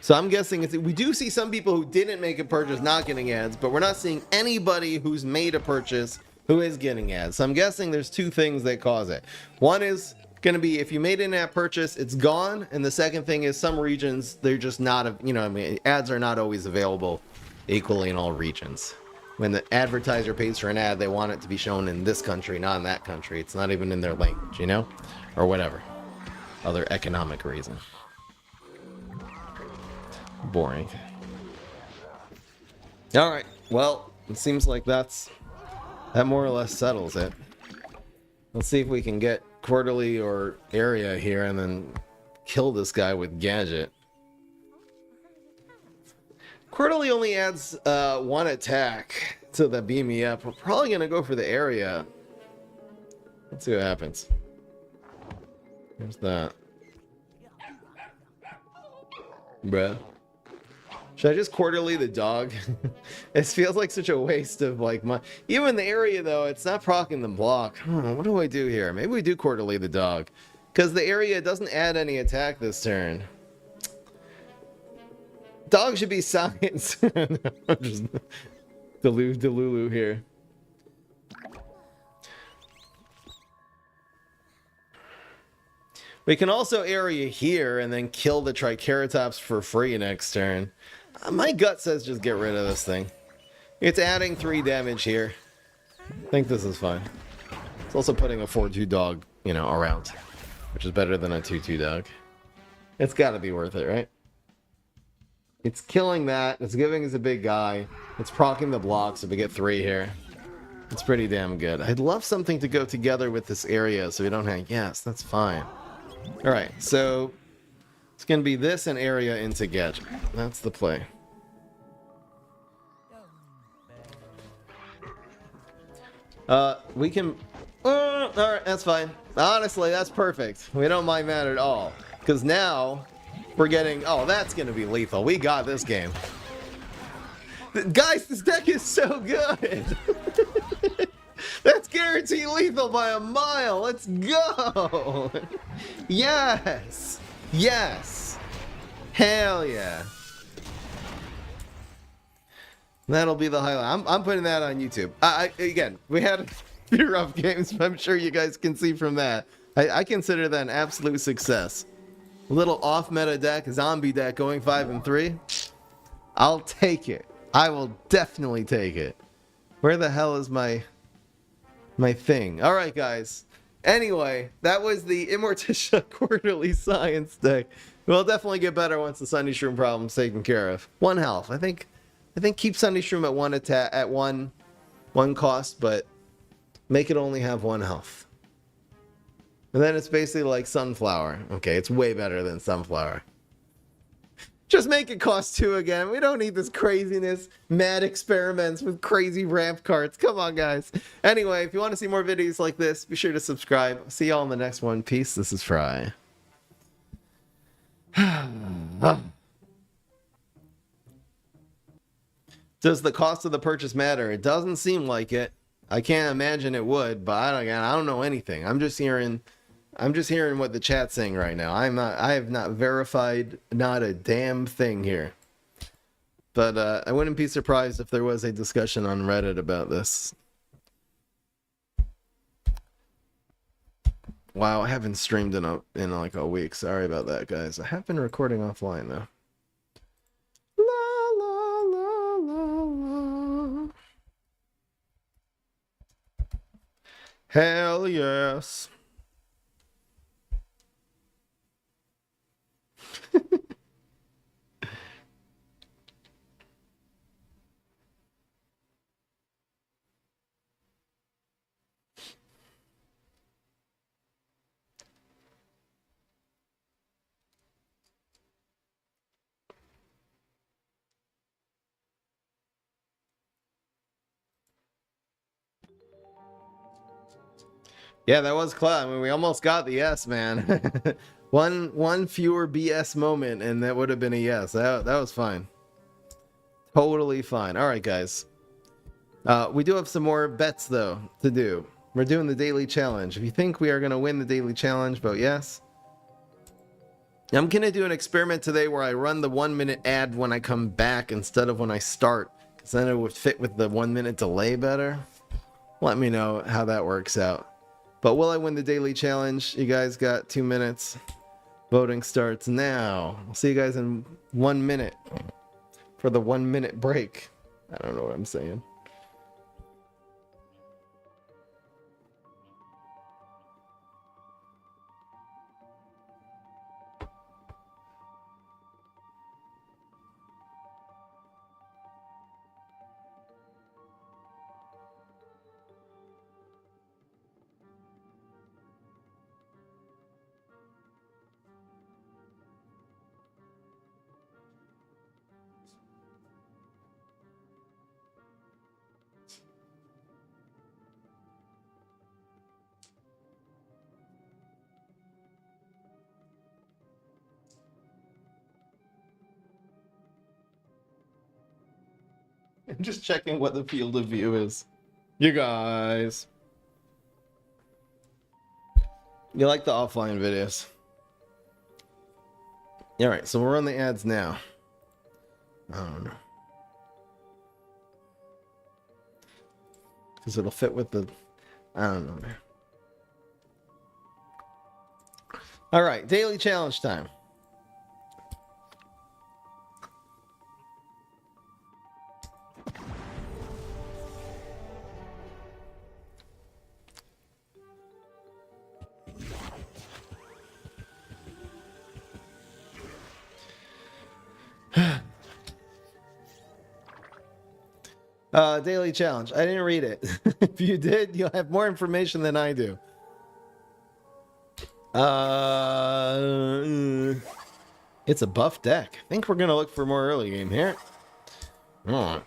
So I'm guessing we do see some people who didn't make a purchase not getting ads, but we're not seeing anybody who's made a purchase who is getting ads. So I'm guessing there's two things that cause it. One is going to be if you made an app purchase, it's gone. And the second thing is some regions, they're just not, you know, I mean, ads are not always available equally in all regions. When the advertiser pays for an ad, they want it to be shown in this country, not in that country. It's not even in their language, you know? Or whatever. Other economic reason. Boring. Alright, well, it seems like that more or less settles it. Let's see if we can get quarterly or area here and then kill this guy with gadget. Quarterly only adds one attack to the beam me up. We're probably gonna go for the area. Let's see what happens. Here's that. Bruh. Should I just quarterly the dog? It feels like such a waste of like my. Even the area though, it's not proccing the block. What do I do here? Maybe we do quarterly the dog, because the area doesn't add any attack this turn. Dog should be science. I'm just Delulu here. We can also area here and then kill the Triceratops for free next turn. My gut says just get rid of this thing. It's adding 3 damage here. I think this is fine. It's also putting a 4-2 dog, you know, around, which is better than a 2-2 dog. It's got to be worth it, right? It's killing that. It's giving us a big guy. It's proccing the blocks if we get 3 here. It's pretty damn good. I'd love something to go together with this area so we don't have... Yes, that's fine. Alright, so... It's going to be this and area into gadget. That's the play. We can... Alright, that's fine. Honestly, that's perfect. We don't mind that at all. Because now... We're getting... Oh, that's going to be lethal. We got this game. Guys, this deck is so good. That's guaranteed lethal by a mile. Let's go. Yes. Yes. Hell yeah. That'll be the highlight. I'm putting that on YouTube. Again, we had a few rough games, but I'm sure you guys can see from that. I consider that an absolute success. A little off-meta deck, zombie deck going 5-3. I'll take it. I will definitely take it. Where the hell is my thing? All right, guys. Anyway, that was the Immorticia quarterly science deck. We'll definitely get better once the Sunday Shroom problem's taken care of. 1 health. I think keep Sunday Shroom at 1 attack at one cost, but make it only have 1 health. And then it's basically like Sunflower. Okay, it's way better than Sunflower. Just make it cost 2 again. We don't need this craziness, mad experiments with crazy ramp carts. Come on, guys. Anyway, if you want to see more videos like this, be sure to subscribe. See y'all in the next one. Peace. This is Fry. Does the cost of the purchase matter? It doesn't seem like it. I can't imagine it would, but I don't know anything. I'm just hearing what the chat's saying right now. I have not verified not a damn thing here. But I wouldn't be surprised if there was a discussion on Reddit about this. Wow, I haven't streamed in like a week. Sorry about that, guys. I have been recording offline though. La la la la la. Hell yes. Yeah, that was close. I mean, we almost got the yes, man. One fewer BS moment, and that would have been a yes. That was fine. Totally fine. All right, guys. We do have some more bets, though, to do. We're doing the daily challenge. If you think we are going to win the daily challenge, vote yes. I'm going to do an experiment today where I run the 1 minute ad when I come back instead of when I start, because then it would fit with the 1 minute delay better. Let me know how that works out. But will I win the daily challenge? You guys got 2 minutes. Voting starts now. I'll see you guys in 1 minute for the 1 minute break. I don't know what I'm saying. I'm just checking what the field of view is. You guys. You like the offline videos. Alright, so we're on the ads now. I don't know. Because it'll fit with the... I don't know, man. Alright, daily challenge time. Daily challenge. I didn't read it. If you did, you'll have more information than I do. It's a buff deck. I think we're gonna look for more early game here. Oh.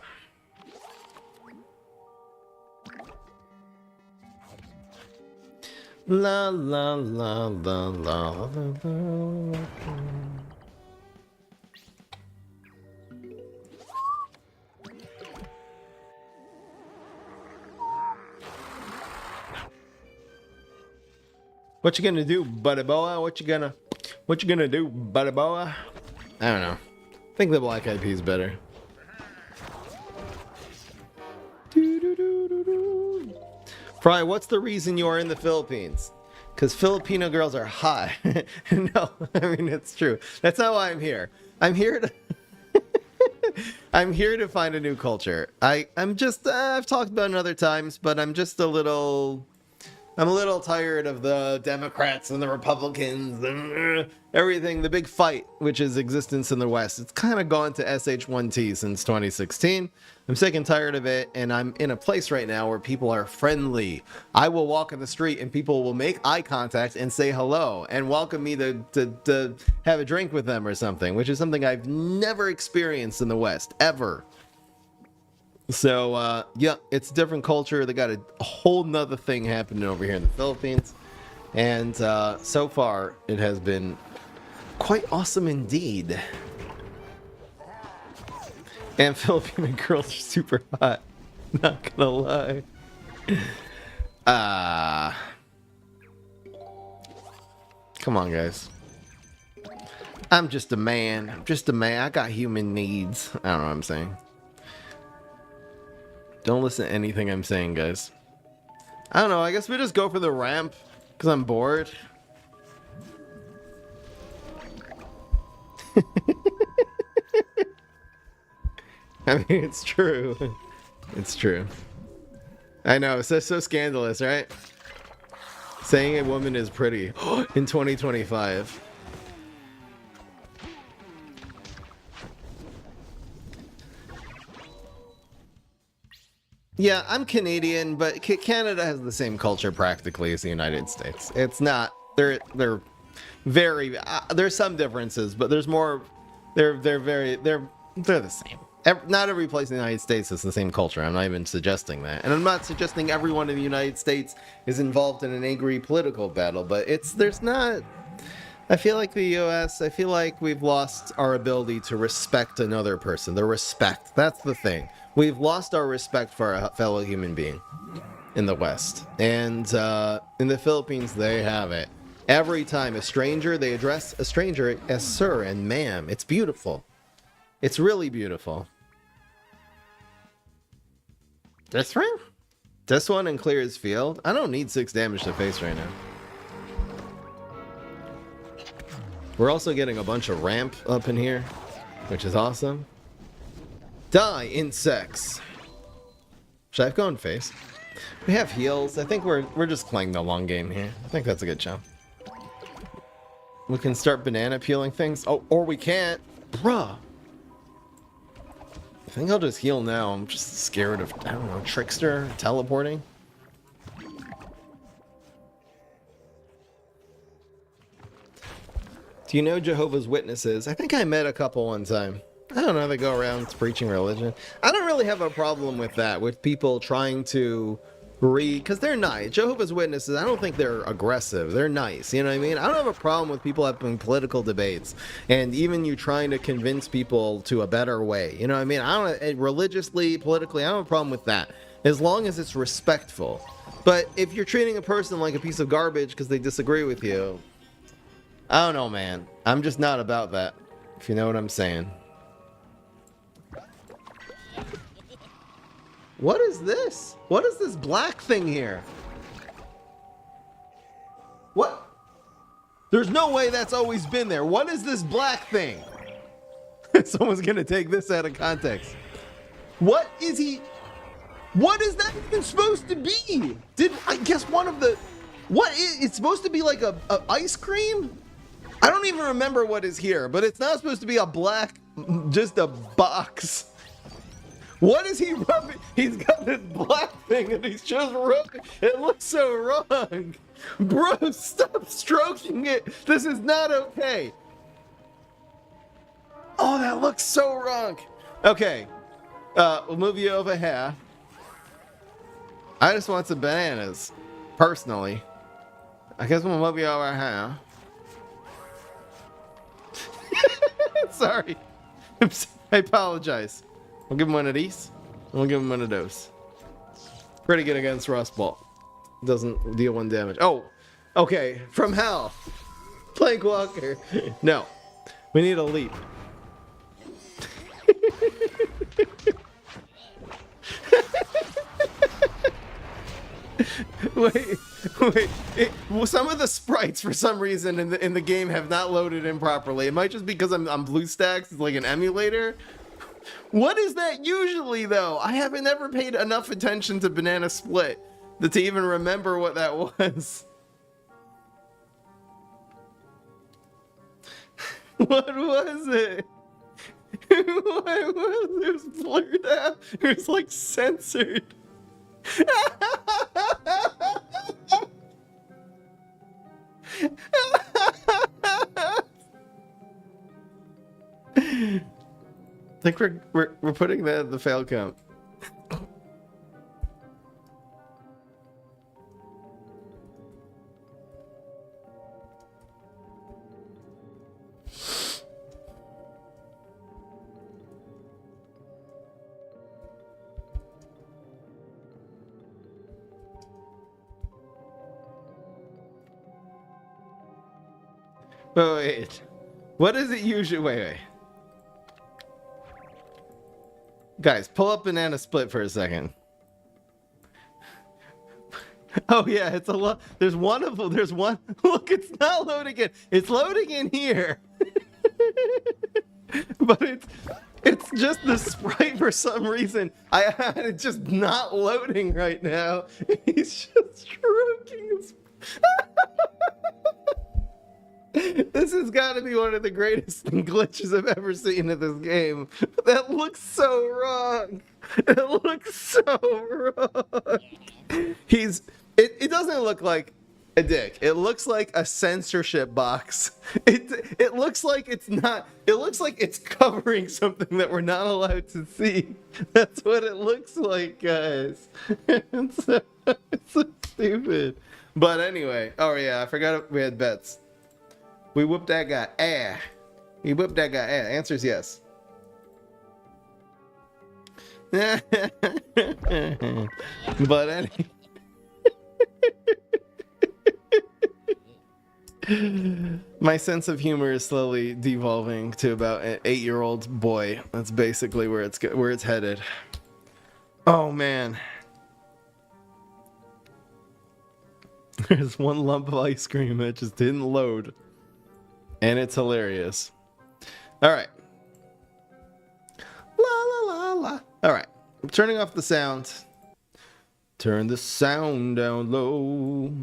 La la la la la la la. What you gonna do, buddy boa? What you gonna do, buddy boa? I don't know. I think the Black Eyed Peas better. Fry, what's the reason you are in the Philippines? Because Filipino girls are hot. No, I mean, it's true. That's not why I'm here. I'm here to... I'm here to find a new culture. I'm just... I've talked about it other times, but I'm just a little... I'm a little tired of the Democrats and the Republicans and everything, the big fight, which is existence in the West. It's kind of gone to SH1T since 2016. I'm sick and tired of it, and I'm in a place right now where people are friendly. I will walk in the street and people will make eye contact and say hello and welcome me to have a drink with them or something, which is something I've never experienced in the West, ever. So, yeah, it's a different culture. They got a whole nother thing happening over here in the Philippines. And so far, it has been quite awesome indeed. And Filipino girls are super hot. Not gonna lie. Come on, guys. I'm just a man. I'm just a man. I got human needs. I don't know what I'm saying. Don't listen to anything I'm saying, guys. I don't know. I guess we just go for the ramp because I'm bored. I mean, it's true. It's true. I know. It's so scandalous, right? Saying a woman is pretty in 2025. Yeah, I'm Canadian, but Canada has the same culture practically as the United States. It's not. They're very. There's some differences, but there's more. They're the same. Not every place in the United States is the same culture. I'm not even suggesting that. And I'm not suggesting everyone in the United States is involved in an angry political battle, but there's not... I feel like the US, I feel like we've lost our ability to respect another person. The respect. That's the thing. We've lost our respect for a fellow human being in the West. And in the Philippines, they have it. Every time a stranger, they address a stranger as sir and ma'am. It's beautiful. It's really beautiful. This one? This one and clear his field? I don't need 6 damage to face right now. We're also getting a bunch of ramp up in here, which is awesome. Die, insects. Should I have gone face? We have heals. I think we're just playing the long game here. I think that's a good jump. We can start banana peeling things. Oh, or we can't. Bruh. I think I'll just heal now. I'm just scared of, I don't know, Trickster teleporting. Do you know Jehovah's Witnesses? I think I met a couple one time. I don't know, they go around preaching religion. I don't really have a problem with that, with people trying to because they're nice. Jehovah's Witnesses, I don't think they're aggressive. They're nice, you know what I mean? I don't have a problem with people having political debates and even you trying to convince people to a better way. You know what I mean? I don't religiously, politically, I don't have a problem with that as long as it's respectful. But if you're treating a person like a piece of garbage because they disagree with you, I don't know, man. I'm just not about that, if you know what I'm saying. What is this? What is this black thing here? What? There's no way that's always been there. What is this black thing? Someone's gonna take this out of context. What is he? What is that even supposed to be? I guess one of the... What is... It's supposed to be like a ice cream? I don't even remember what is here, but it's not supposed to be a black... Just a box. What is he rubbing? He's got this black thing and he's just rubbing. It looks so wrong. Bro, stop stroking it. This is not okay. Oh, that looks so wrong. Okay. We'll move you over here. I just want some bananas. Personally. I guess we'll move you over here. Sorry. I apologize. We'll give him one of these. And we'll give him one of those. Pretty good against Rust Ball. Doesn't deal 1 damage. Oh, okay. From hell. Plank Walker. No. We need a leap. Wait. Some of the sprites, for some reason, in the game have not loaded in properly. It might just be because I'm BlueStacks. It's like an emulator. What is that usually, though? I haven't ever paid enough attention to Banana Split to even remember what that was. What was it? What was it? It was blurred out. It was like censored. I think we're putting that at the fail count. Wait. What is it usually? Wait. Guys, pull up Banana Split for a second. Oh yeah, it's a lot. There's one of them. There's one. Look, it's not loading in. It's loading in here. But it's just the sprite for some reason. It's just not loading right now. He's just stroking his... This has got to be one of the greatest glitches I've ever seen in this game. That looks so wrong. It looks so wrong. It doesn't look like a dick. It looks like a censorship box. It looks like it's not. It looks like it's covering something that we're not allowed to see. That's what it looks like, guys. It's so stupid. But anyway, oh yeah, I forgot we had bets. We whooped that guy. We whooped that guy. Answer is yes. But anyway. My sense of humor is slowly devolving to about an 8-year-old boy. That's basically where it's headed. Oh man. There's one lump of ice cream that just didn't load. And it's hilarious. Alright. La la la la. Alright. I'm turning off the sound. Turn the sound down low.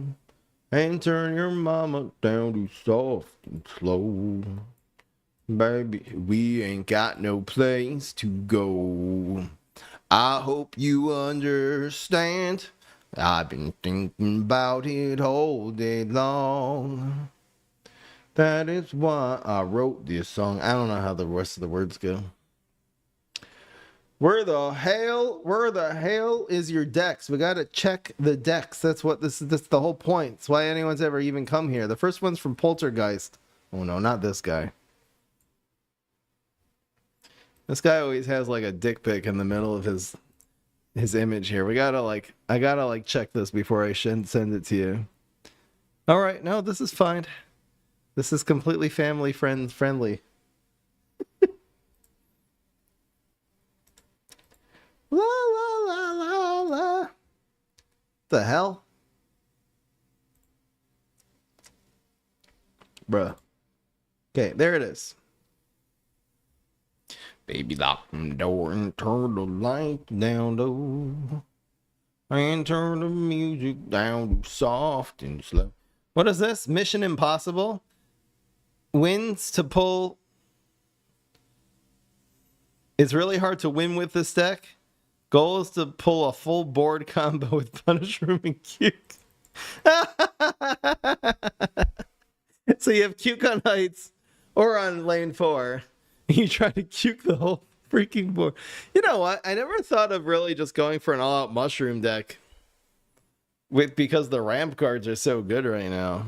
And turn your mama down to soft and slow. Baby, we ain't got no place to go. I hope you understand. I've been thinking about it all day long. That is why I wrote this song. I don't know how the rest of the words go. Where the hell is your decks? We gotta check the decks. That's what this is. That's the whole point. It's why anyone's ever even come here. The first one's from Poltergeist. Oh no, not this guy. This guy always has like a dick pic in the middle of his image here. We gotta I gotta check this before I send it to you. All right, no, this is fine. This is completely family friendly. La la la la la. The hell? Bruh. Okay, there it is. Baby, lock the door and turn the light down low. And turn the music down to soft and slow. What is this? Mission Impossible? Wins to pull. It's really hard to win with this deck. Goal is to pull a full board combo with Punish Room and Cuke. So you have Cuke on Heights or on lane 4. And you try to Cuke the whole freaking board. You know what? I never thought of really just going for an all-out Mushroom deck. Because the ramp cards are so good right now.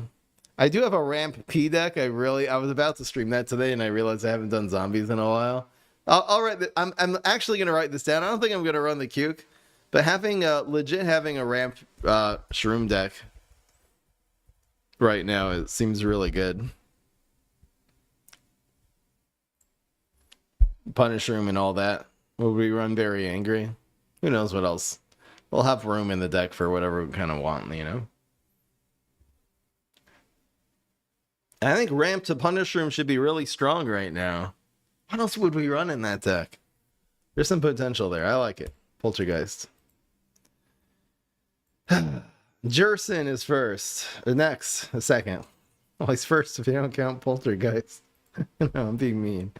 I do have a ramp P deck. I was about to stream that today and I realized I haven't done zombies in a while. I'll write. I'm actually gonna write this down. I don't think I'm gonna run the Cuke, but having a ramp shroom deck right now, it seems really good. Punish room and all that. Will we run very angry? Who knows what else? We'll have room in the deck for whatever we kind of want, you know. I think ramp to punish room should be really strong right now. What else would we run in that deck? There's some potential there. I like it. Poltergeist. Jerson is first. Or next. Second. Well, he's first if you don't count Poltergeist. No, I'm being mean.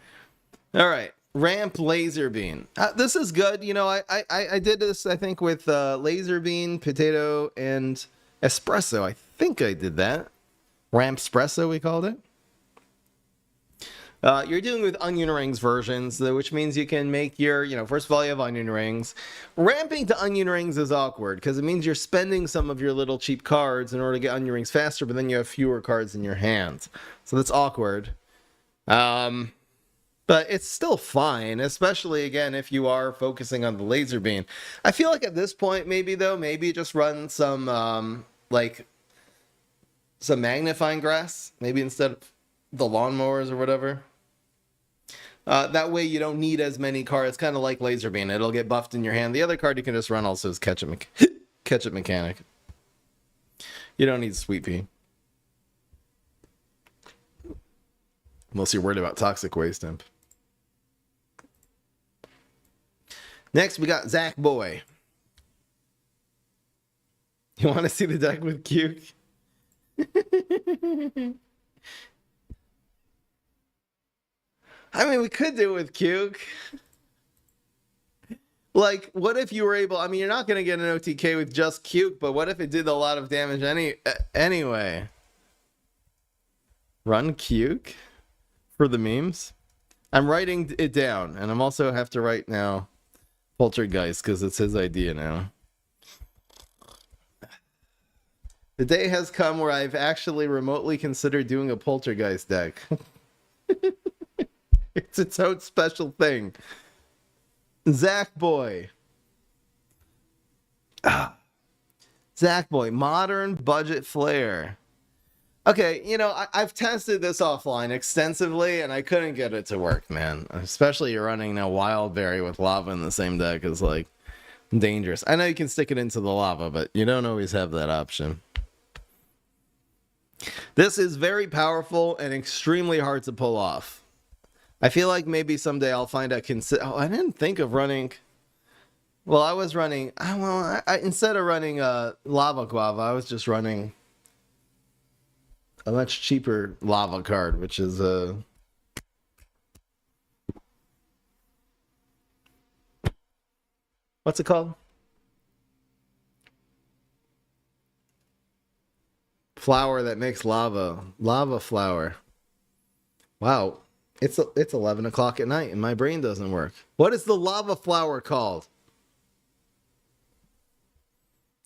All right. Ramp Laser Bean. This is good. You know, I did this, I think, with Laser Bean, Potato, and Espresso. I think I did that. Ramp Espresso, we called it. You're dealing with onion rings versions, which means you can make your, first of all, you have onion rings. Ramping to onion rings is awkward because it means you're spending some of your little cheap cards in order to get onion rings faster, but then you have fewer cards in your hands. So that's awkward. But it's still fine, especially, again, if you are focusing on the laser beam. I feel like at this point, maybe just run some, some magnifying glass, maybe instead of the lawnmowers or whatever. That way you don't need as many cards, kind of like Laser Beam. It'll get buffed in your hand. The other card you can just run also is Ketchup Mechanic. You don't need Sweet Pea. Unless you're worried about Toxic Waste Imp. Next, we got Zach Boy. You want to see the deck with Cuke? I mean, we could do it with Cuke. Like, what if you were able? I mean, you're not gonna get an OTK with just Cuke, but what if it did a lot of damage anyway? Run Cuke for the memes. I'm writing it down, and I'm also have to write now Poltergeist because it's his idea now. The day has come where I've actually remotely considered doing a Poltergeist deck. It's its own special thing. Zach Boy. Zach Boy, modern budget flair. Okay, you know, I've tested this offline extensively, and I couldn't get it to work, man. Especially you're running now Wildberry with lava in the same deck is, like, dangerous. I know you can stick it into the lava, but you don't always have that option. This is very powerful and extremely hard to pull off. I feel like maybe someday I'll find a oh, I didn't think of running... Well, I was running... instead of running Lava Guava, I was just running a much cheaper lava card, which is what's it called? Flower that makes lava. Lava flower. Wow. It's 11 o'clock at night and my brain doesn't work. What is the lava flower called?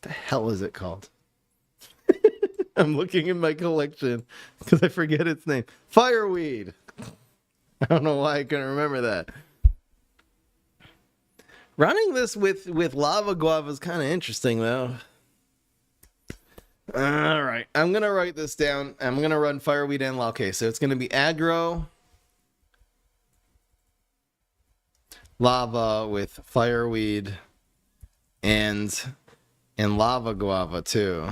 What the hell is it called? I'm looking in my collection because I forget its name. Fireweed. I don't know why I couldn't remember that. Running this with lava guava is kind of interesting though. All right, I'm gonna write this down. I'm gonna run Fireweed and okay, so it's gonna be aggro, lava with Fireweed, and lava guava too.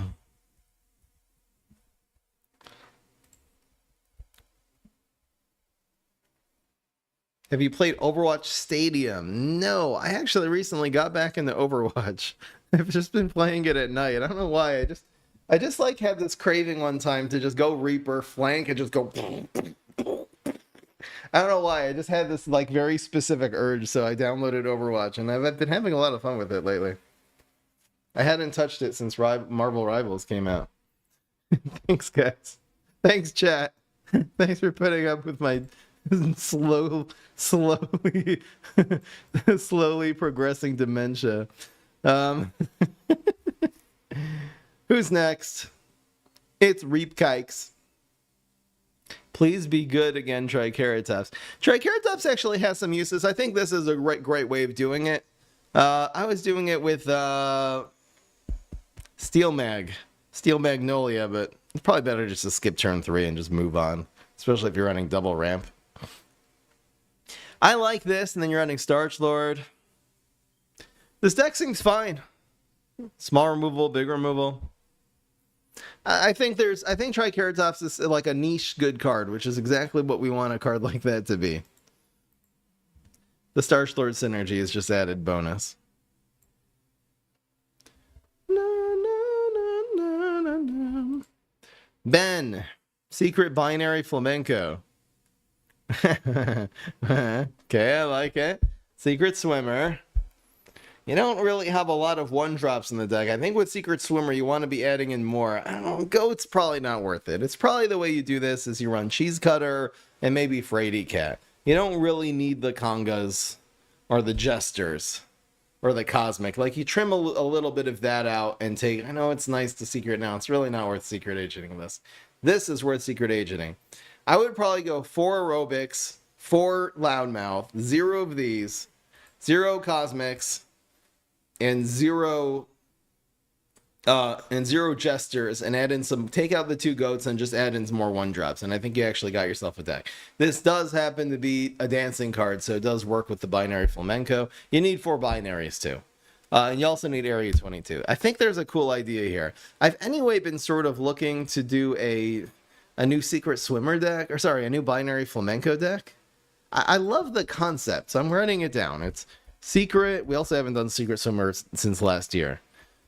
Have you played Overwatch Stadium? No, I actually recently got back into Overwatch. I've just been playing it at night. I don't know why. I just like have this craving one time to just go Reaper, flank, and just go. I don't know why. I just had this like very specific urge, so I downloaded Overwatch, and I've been having a lot of fun with it lately. I hadn't touched it since Marvel Rivals came out. Thanks, guys. Thanks, chat. Thanks for putting up with my slowly progressing dementia. Who's next? It's Reapkikes. Please be good again, Triceratops. Triceratops actually has some uses. I think this is a great way of doing it. I was doing it with Steel Magnolia, but it's probably better just to skip turn 3 and just move on, especially if you're running double ramp. I like this, and then you're running Starch Lord. This deck seems fine. Small removal, big removal. I think Triceratops is like a niche good card, which is exactly what we want a card like that to be. The Starch Lord synergy is just added bonus. Ben, Secret Binary Flamenco. Okay, I like it. Secret Swimmer. You don't really have a lot of one-drops in the deck. I think with Secret Swimmer, you want to be adding in more. I don't know, Goat's probably not worth it. It's probably the way you do this is you run Cheese Cutter and maybe Fraidy Cat. You don't really need the Congas or the Jesters or the Cosmic. Like, you trim a little bit of that out and take... I know it's nice to Secret now. It's really not worth Secret Agenting this. This is worth Secret Agenting. I would probably go 4 Aerobics, 4 Loudmouth, 0 of these, 0 Cosmics, and 0 Jesters, and add in some, take out the 2 Goats and just add in some more 1-drops, and I think you actually got yourself a deck. This does happen to be a dancing card, so it does work with the Binary Flamenco. You need 4 binaries too. And you also need Area 22. I think there's a cool idea here. I've anyway been sort of looking to do a new Secret Swimmer deck, or sorry, a new Binary Flamenco deck. I love the concept, so I'm writing it down. It's Secret. We also haven't done Secret Swimmer since last year.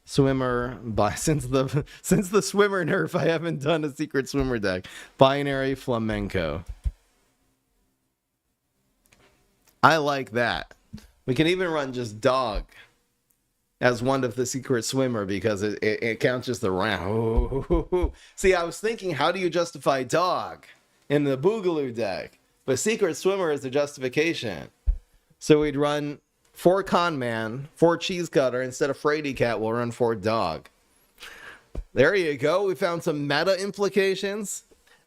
Swimmer since the Swimmer nerf, I haven't done a Secret Swimmer deck. Binary Flamenco. I like that. We can even run just dog as one of the secret swimmer because it counts just the round. See, I was thinking, how do you justify dog in the Boogaloo deck? But secret swimmer is the justification. So we'd run 4 con man, 4 cheese cutter. Instead of Frady cat, we'll run 4 dog. There you go. We found some meta implications.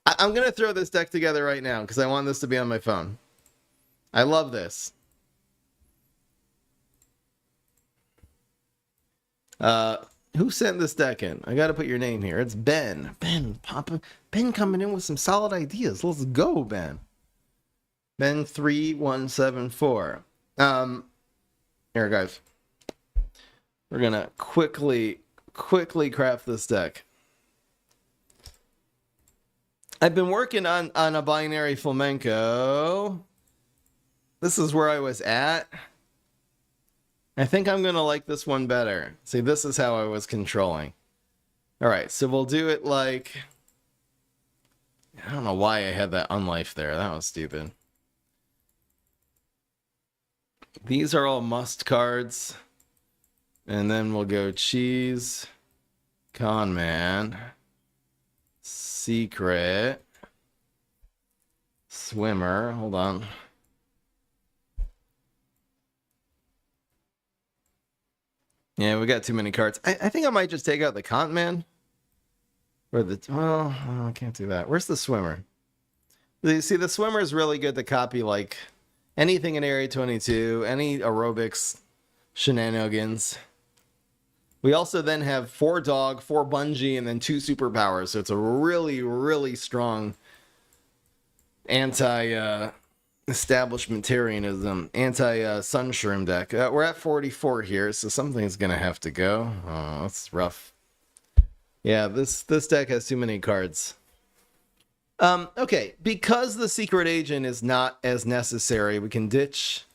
I'm going to throw this deck together right now because I want this to be on my phone. I love this. Who sent this deck in? I got to put your name here. It's Ben. Ben coming in with some solid ideas. Let's go, Ben. Ben 3174. Here, guys. We're going to quickly craft this deck. I've been working on a binary flamenco. This is where I was at. I think I'm going to like this one better. See, this is how I was controlling. All right, so we'll do it like... I don't know why I had that unlife there. That was stupid. These are all must cards. And then we'll go cheese, con man, secret, swimmer. Hold on. Yeah, we got too many cards. I think I might just take out the con man. Or the... Well, I can't do that. Where's the swimmer? You see, the swimmer is really good to copy, like, anything in Area 22, any aerobics shenanigans. We also then have 4 dog, 4 bungee, and then 2 superpowers. So it's a really, really strong anti-establishmentarianism, anti-sunshroom deck. We're at 44 here, so something's going to have to go. Oh, that's rough. Yeah, this deck has too many cards. Okay, because the secret agent is not as necessary, we can ditch...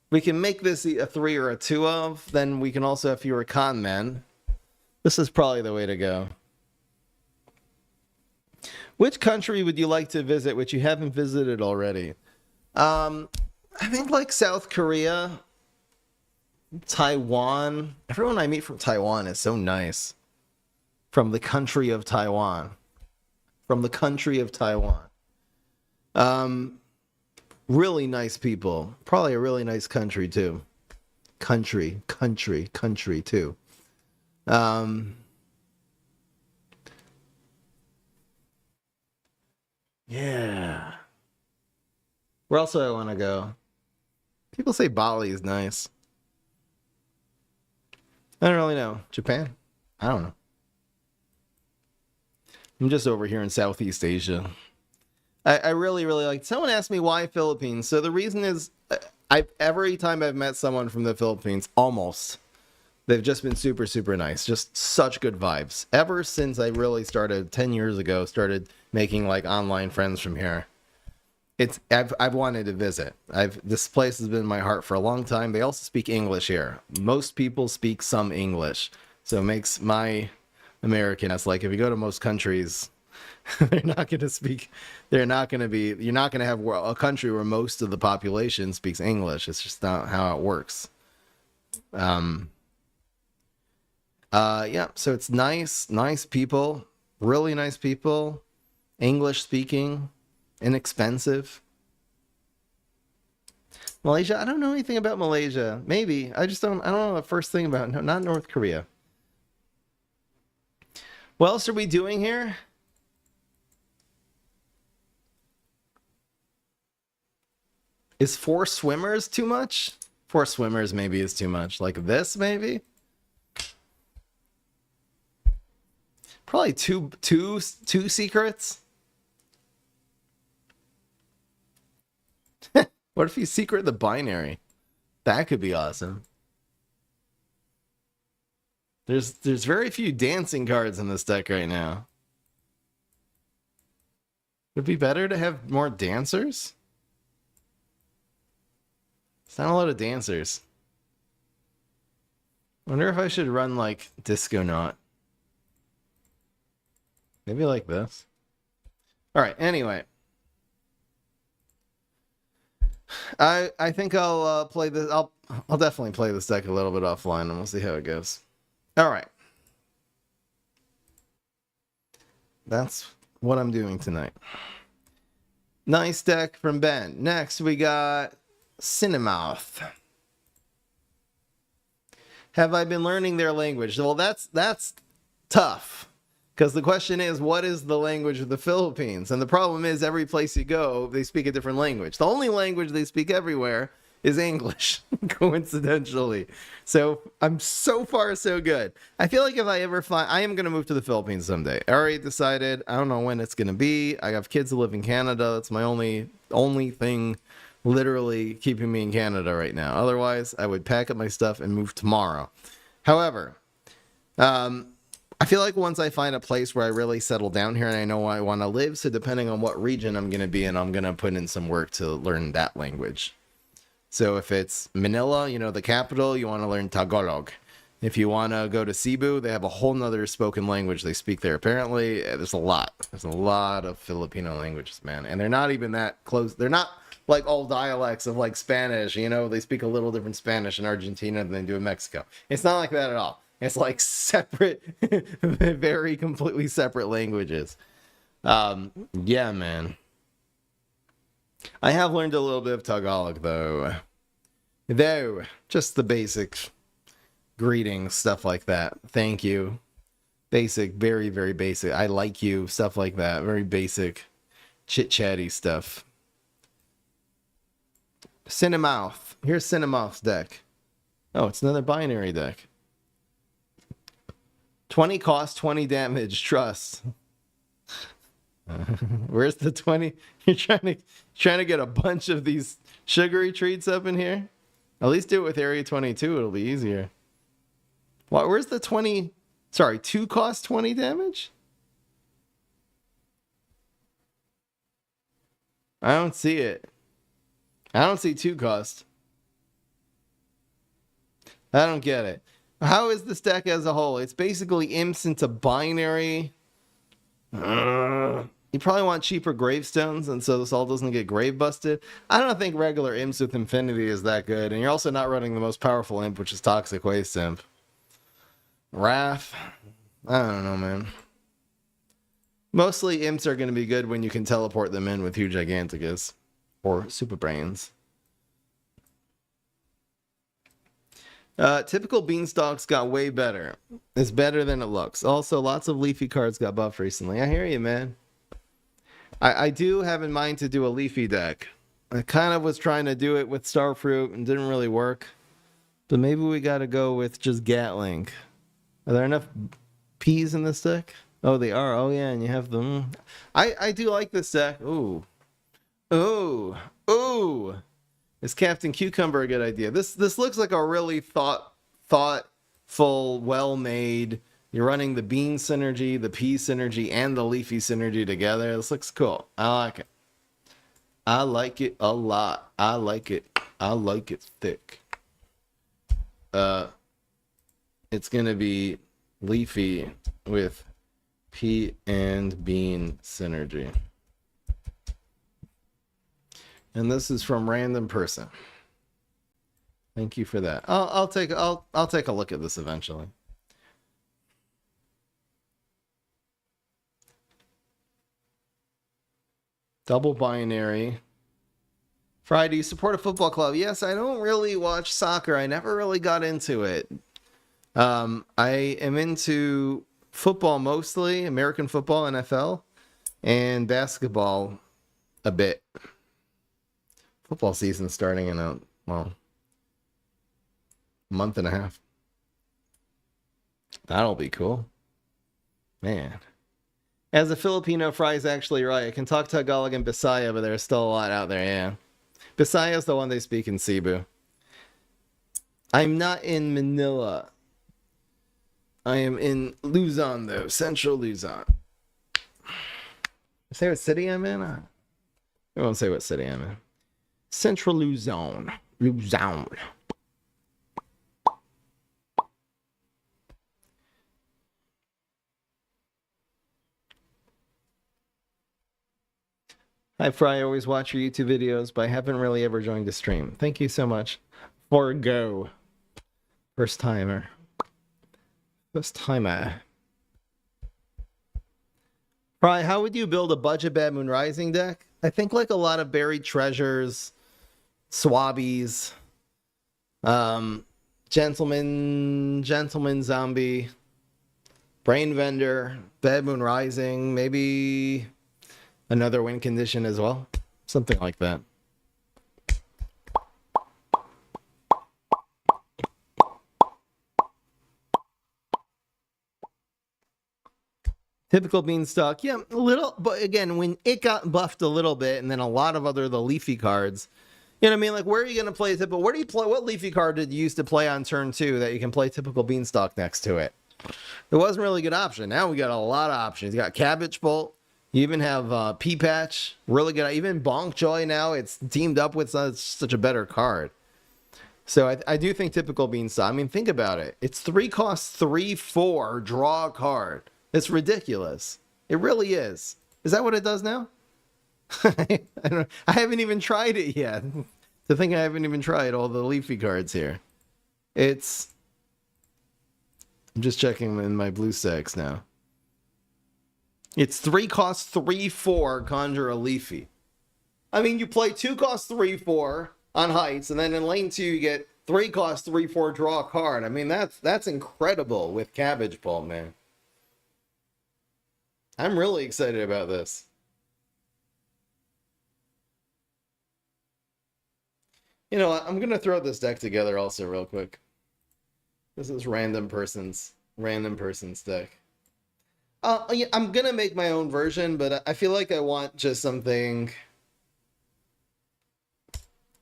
We can make this a 3 or a 2 of. Then we can also have fewer con men. This is probably the way to go. Which country would you like to visit which you haven't visited already? I think like South Korea, Taiwan. Everyone I meet from Taiwan is so nice. From the country of Taiwan. From the country of Taiwan. Really nice people. Probably a really nice country too. Country too. Yeah. Where else do I want to go? People say Bali is nice. I don't really know. Japan? I don't know. I'm just over here in Southeast Asia. I really, really like... Someone asked me why Philippines. So the reason is, every time I've met someone from the Philippines, almost, they've just been super, super nice. Just such good vibes. Ever since I really started, 10 years ago, started making like online friends from here. I've wanted to visit. This place has been in my heart for a long time. They also speak English here. Most people speak some English. So it makes my American... It's like if you go to most countries... They're not going to speak. They're not going to be. You're not going to have a country where most of the population speaks English. It's just not how it works. Yeah. So it's nice people, really nice people, English speaking, inexpensive. Malaysia. I don't know anything about Malaysia. Maybe I just don't. I don't know the first thing about. No, not North Korea. What else are we doing here? Is 4 swimmers too much? 4 swimmers maybe is too much. Like this, maybe? Probably two secrets? What if you secret the binary? That could be awesome. There's very few dancing cards in this deck right now. Would it be better to have more dancers? It's not a lot of dancers. I wonder if I should run like Disco Knot. Maybe like this. Alright, anyway. I think I'll play this. I'll definitely play this deck a little bit offline, and we'll see how it goes. All right, that's what I'm doing tonight. Nice deck from Ben. Next we got Cinemouth. Have I been learning their language? Well, that's tough. Because the question is, what is the language of the Philippines? And the problem is, every place you go, they speak a different language. The only language they speak everywhere is English, coincidentally. So I'm so far so good. I feel like if I ever find, I am going to move to the Philippines someday. I already decided. I don't know when it's going to be. I have kids who live in Canada. That's my only thing literally keeping me in Canada right now. Otherwise, I would pack up my stuff and move tomorrow. However, I feel like once I find a place where I really settle down here and I know I want to live, so depending on what region I'm going to be in, I'm going to put in some work to learn that language. So if it's Manila, you know, the capital, you want to learn Tagalog. If you want to go to Cebu, they have a whole nother spoken language they speak there. Apparently, there's a lot. There's a lot of Filipino languages, man. And they're not even that close. They're not like all dialects of like Spanish. You know, they speak a little different Spanish in Argentina than they do in Mexico. It's not like that at all. It's like separate, very completely separate languages. Yeah, man. I have learned a little bit of Tagalog, though. Just the basic greetings, stuff like that. Thank you. Basic, very, very basic. I like you, stuff like that. Very basic, chit-chatty stuff. Cinemouth. Here's Cinemouth's deck. Oh, it's another binary deck. 20 cost, 20 damage, trust. Where's the 20? You're trying to get a bunch of these sugary treats up in here? At least do it with Area 22, it'll be easier. What, where's the 20? Sorry, 2 cost, 20 damage? I don't see it. I don't see 2 cost. I don't get it. How is this deck as a whole? It's basically imps into binary. You probably want cheaper gravestones, and so this all doesn't get grave busted. I don't think regular imps with infinity is that good, and you're also not running the most powerful imp, which is Toxic Waste Imp. Wrath? I don't know, man. Mostly imps are going to be good when you can teleport them in with Huge Giganticus. Or Super Brains. Typical Beanstalks got way better. It's better than it looks. Also, lots of Leafy cards got buffed recently. I hear you, man. I do have in mind to do a Leafy deck. I kind of was trying to do it with Starfruit and didn't really work. So maybe we got to go with just Gatling. Are there enough P's in this deck? Oh, they are. Oh, yeah, and you have them. I do like this deck. Ooh. Ooh. Ooh. Is Captain Cucumber a good idea? This looks like a really thoughtful, well-made. You're running the bean synergy, the pea synergy, and the leafy synergy together. This looks cool. I like it. I like it a lot. I like it. I like it thick. It's gonna be leafy with pea and bean synergy. And this is from Random Person. Thank you for that. I'll take a look at this eventually. Double binary. Friday, you support a football club? Yes, I don't really watch soccer. I never really got into it. I am into football mostly, American football, NFL, and basketball a bit. Football season starting in a month and a half. That'll be cool. Man. As a Filipino, Fry's actually right. I can talk Tagalog and Bisaya, but there's still a lot out there, yeah. Bisaya's the one they speak in Cebu. I'm not in Manila. I am in Luzon, though. Central Luzon. Say what city I'm in? I won't say what city I'm in. Central Luzon. Luzon. I probably always watch your YouTube videos, but I haven't really ever joined a stream. Thank you so much. For go. First timer. First timer. Probably, how would you build a budget Bad Moon Rising deck? I think like a lot of buried treasures, swabbies, gentleman zombie, brain vendor, Bad Moon Rising, maybe another win condition as well. Something like that. Typical Beanstalk, yeah, a little, but again, when it got buffed a little bit, and then a lot of the leafy cards, you know what I mean? Like, where are you going to play typical? Where do you play? What leafy card did you use to play on turn 2 that you can play typical Beanstalk next to it? It wasn't really a good option. Now we got a lot of options. You got Cabbage Bolt. You even have Pea Patch, really good. Even Bonk Joy now, it's teamed up with such a better card. So I do think typical Beanstalk. I mean, think about it. It's 3 costs 3/4, draw a card. It's ridiculous. It really is. Is that what it does now? I don't know. I haven't even tried it yet. To think I haven't even tried all the leafy cards here. I'm just checking in my blue stacks now. It's 3 costs 3/4, conjure a leafy. I mean, you play 2 costs 3/4 on heights, and then in lane 2 you get 3 costs 3/4, draw a card. I mean, that's incredible with Cabbage Bolt, man. I'm really excited about this. You know what? I'm going to throw this deck together also real quick. This is random person's deck. Yeah, I'm going to make my own version, but I feel like I want just something...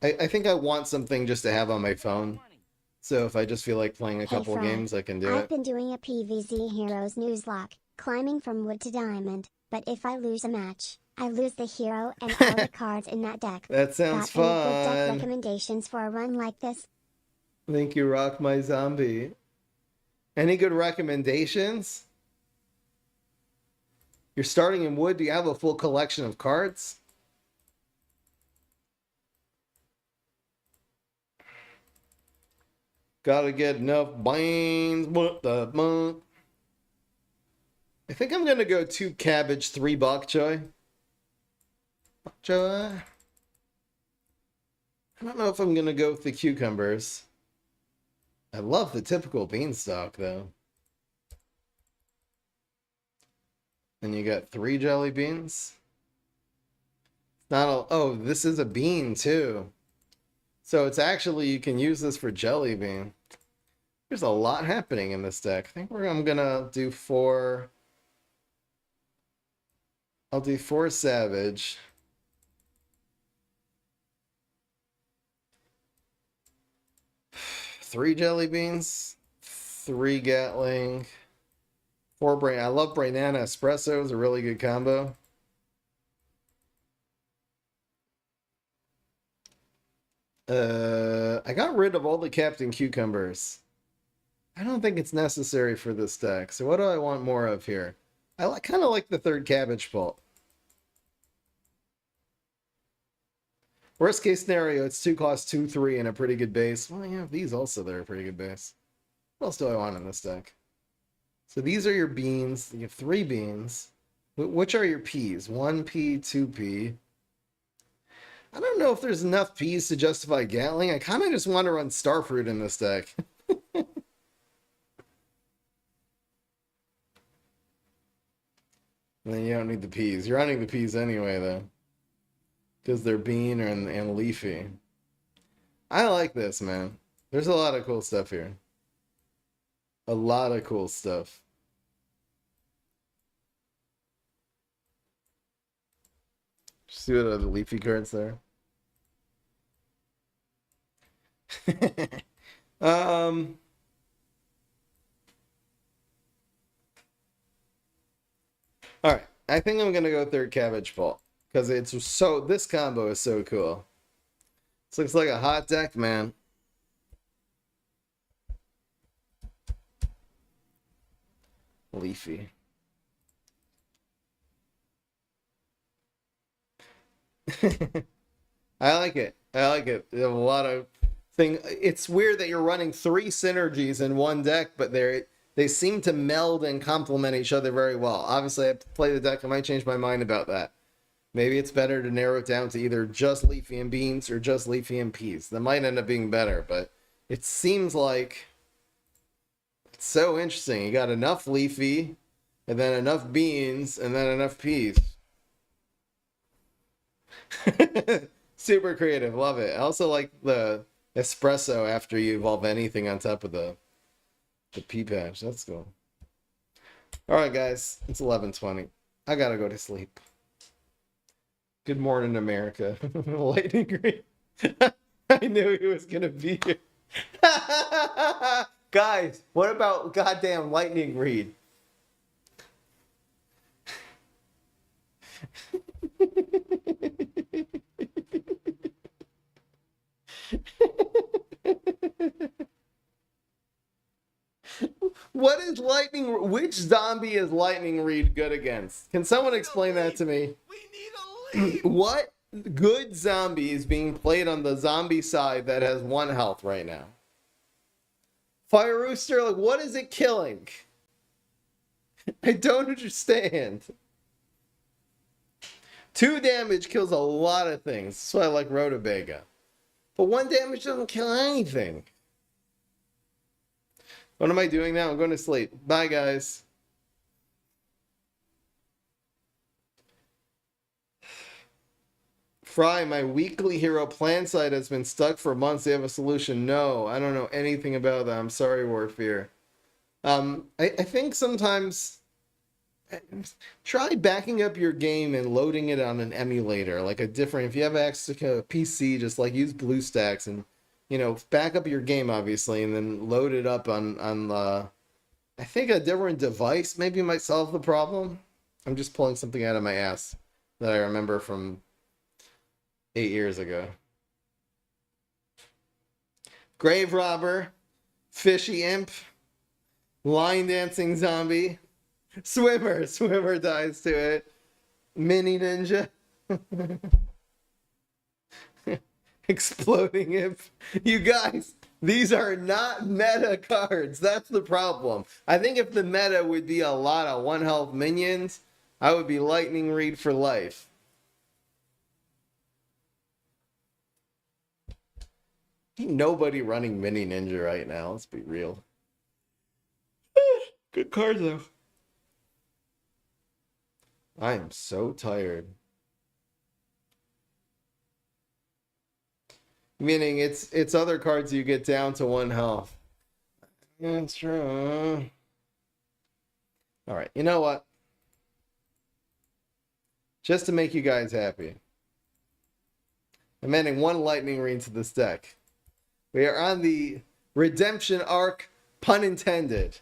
I think I want something just to have on my phone. So if I just feel like playing a couple games, I can do it. I've been doing a PvZ Heroes Nuzlocke, climbing from wood to diamond, but if I lose a match, I lose the hero and all the cards in that deck. That sounds fun. Got any good deck recommendations for a run like this? Thank you, Rock My Zombie. Any good recommendations? You're starting in wood. Do you have a full collection of cards? Gotta get enough beans. What the month? I think I'm gonna go 2 cabbage, 3 bok choy. Bok choy. I don't know if I'm gonna go with the cucumbers. I love the typical beanstalk though. And you got 3 jelly beans. Not a, oh, this is a bean too. So it's actually, you can use this for jelly bean. There's a lot happening in this deck. I think I'm gonna do 4. I'll do 4 savage. Three jelly beans, 3 Gatling, 4 brain. I love Brainana Espresso. It's a really good combo. I got rid of all the Captain Cucumbers. I don't think it's necessary for this deck. So what do I want more of here? I kind of like the 3rd Cabbage Bolt. Worst case scenario, it's 2 cost 2, 3 and a pretty good base. Well, you have these also. They're a pretty good base. What else do I want in this deck? So these are your beans. You have 3 beans. Which are your peas? 1 pea, 2 pea. I don't know if there's enough peas to justify Gatling. I kind of just want to run Starfruit in this deck. And then you don't need the peas. You're running the peas anyway, though. Because they're bean and leafy. I like this, man. There's a lot of cool stuff here. A lot of cool stuff. See what other leafy cards there? All right, I think I'm gonna go 3rd Cabbage Bolt because it's so. This combo is so cool. This looks like a hot deck, man. Leafy. I like it. I like it. There's a lot of thing. It's weird that you're running 3 synergies in one deck, but they seem to meld and complement each other very well. Obviously, I have to play the deck. I might change my mind about that. Maybe it's better to narrow it down to either just Leafy and Beans or just Leafy and Peas. That might end up being better, but it seems like it's so interesting. You got enough Leafy, and then enough Beans, and then enough Peas. Super creative. Love it. I also like the espresso after you evolve anything on top of the pea patch. That's cool. All right, guys. It's 11:20. I gotta go to sleep. Good morning, America. Lightning Green. I knew he was gonna be here. Guys, what about goddamn Lightning Reed? What is Lightning? Which zombie is Lightning Reed good against? Can someone explain that to me? We need a lead. What good zombie is being played on the zombie side that has 1 health right now? Fire Rooster, like, what is it killing? I don't understand. 2 damage kills a lot of things. That's why I like Rhotabega. But 1 damage doesn't kill anything. What am I doing now? I'm going to sleep. Bye, guys. Fry, my weekly hero plan site has been stuck for months. They have a solution. No, I don't know anything about that. I'm sorry, Warfear. I think sometimes try backing up your game and loading it on an emulator, like a different. If you have access to a PC, just like use BlueStacks and back up your game, obviously, and then load it up on I think a different device maybe might solve the problem. I'm just pulling something out of my ass that I remember from 8 years ago. Grave Robber, Fishy Imp, Line Dancing Zombie, Swimmer dies to it, Mini Ninja, Exploding Imp. You guys, these are not meta cards. That's the problem. I think if the meta would be a lot of 1 health minions, I would be Lightning Reed for life. Ain't nobody running Mini Ninja right now. Let's be real. Good card though. I am so tired. Meaning it's other cards you get down to 1 health. Yeah, that's true. All right, you know what? Just to make you guys happy, I'm adding 1 Lightning Ring to this deck. We are on the redemption arc, pun intended.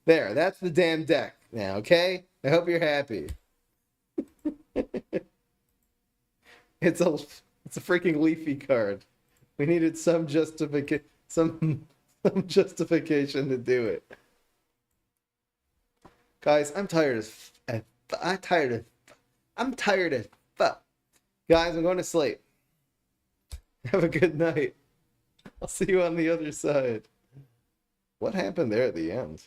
There, that's the damn deck now, okay? I hope you're happy. It's a freaking Leafy card. We needed some justification to do it. Guys, I'm tired as fuck. Guys, I'm going to sleep. Have a good night. I'll see you on the other side. What happened there at the end?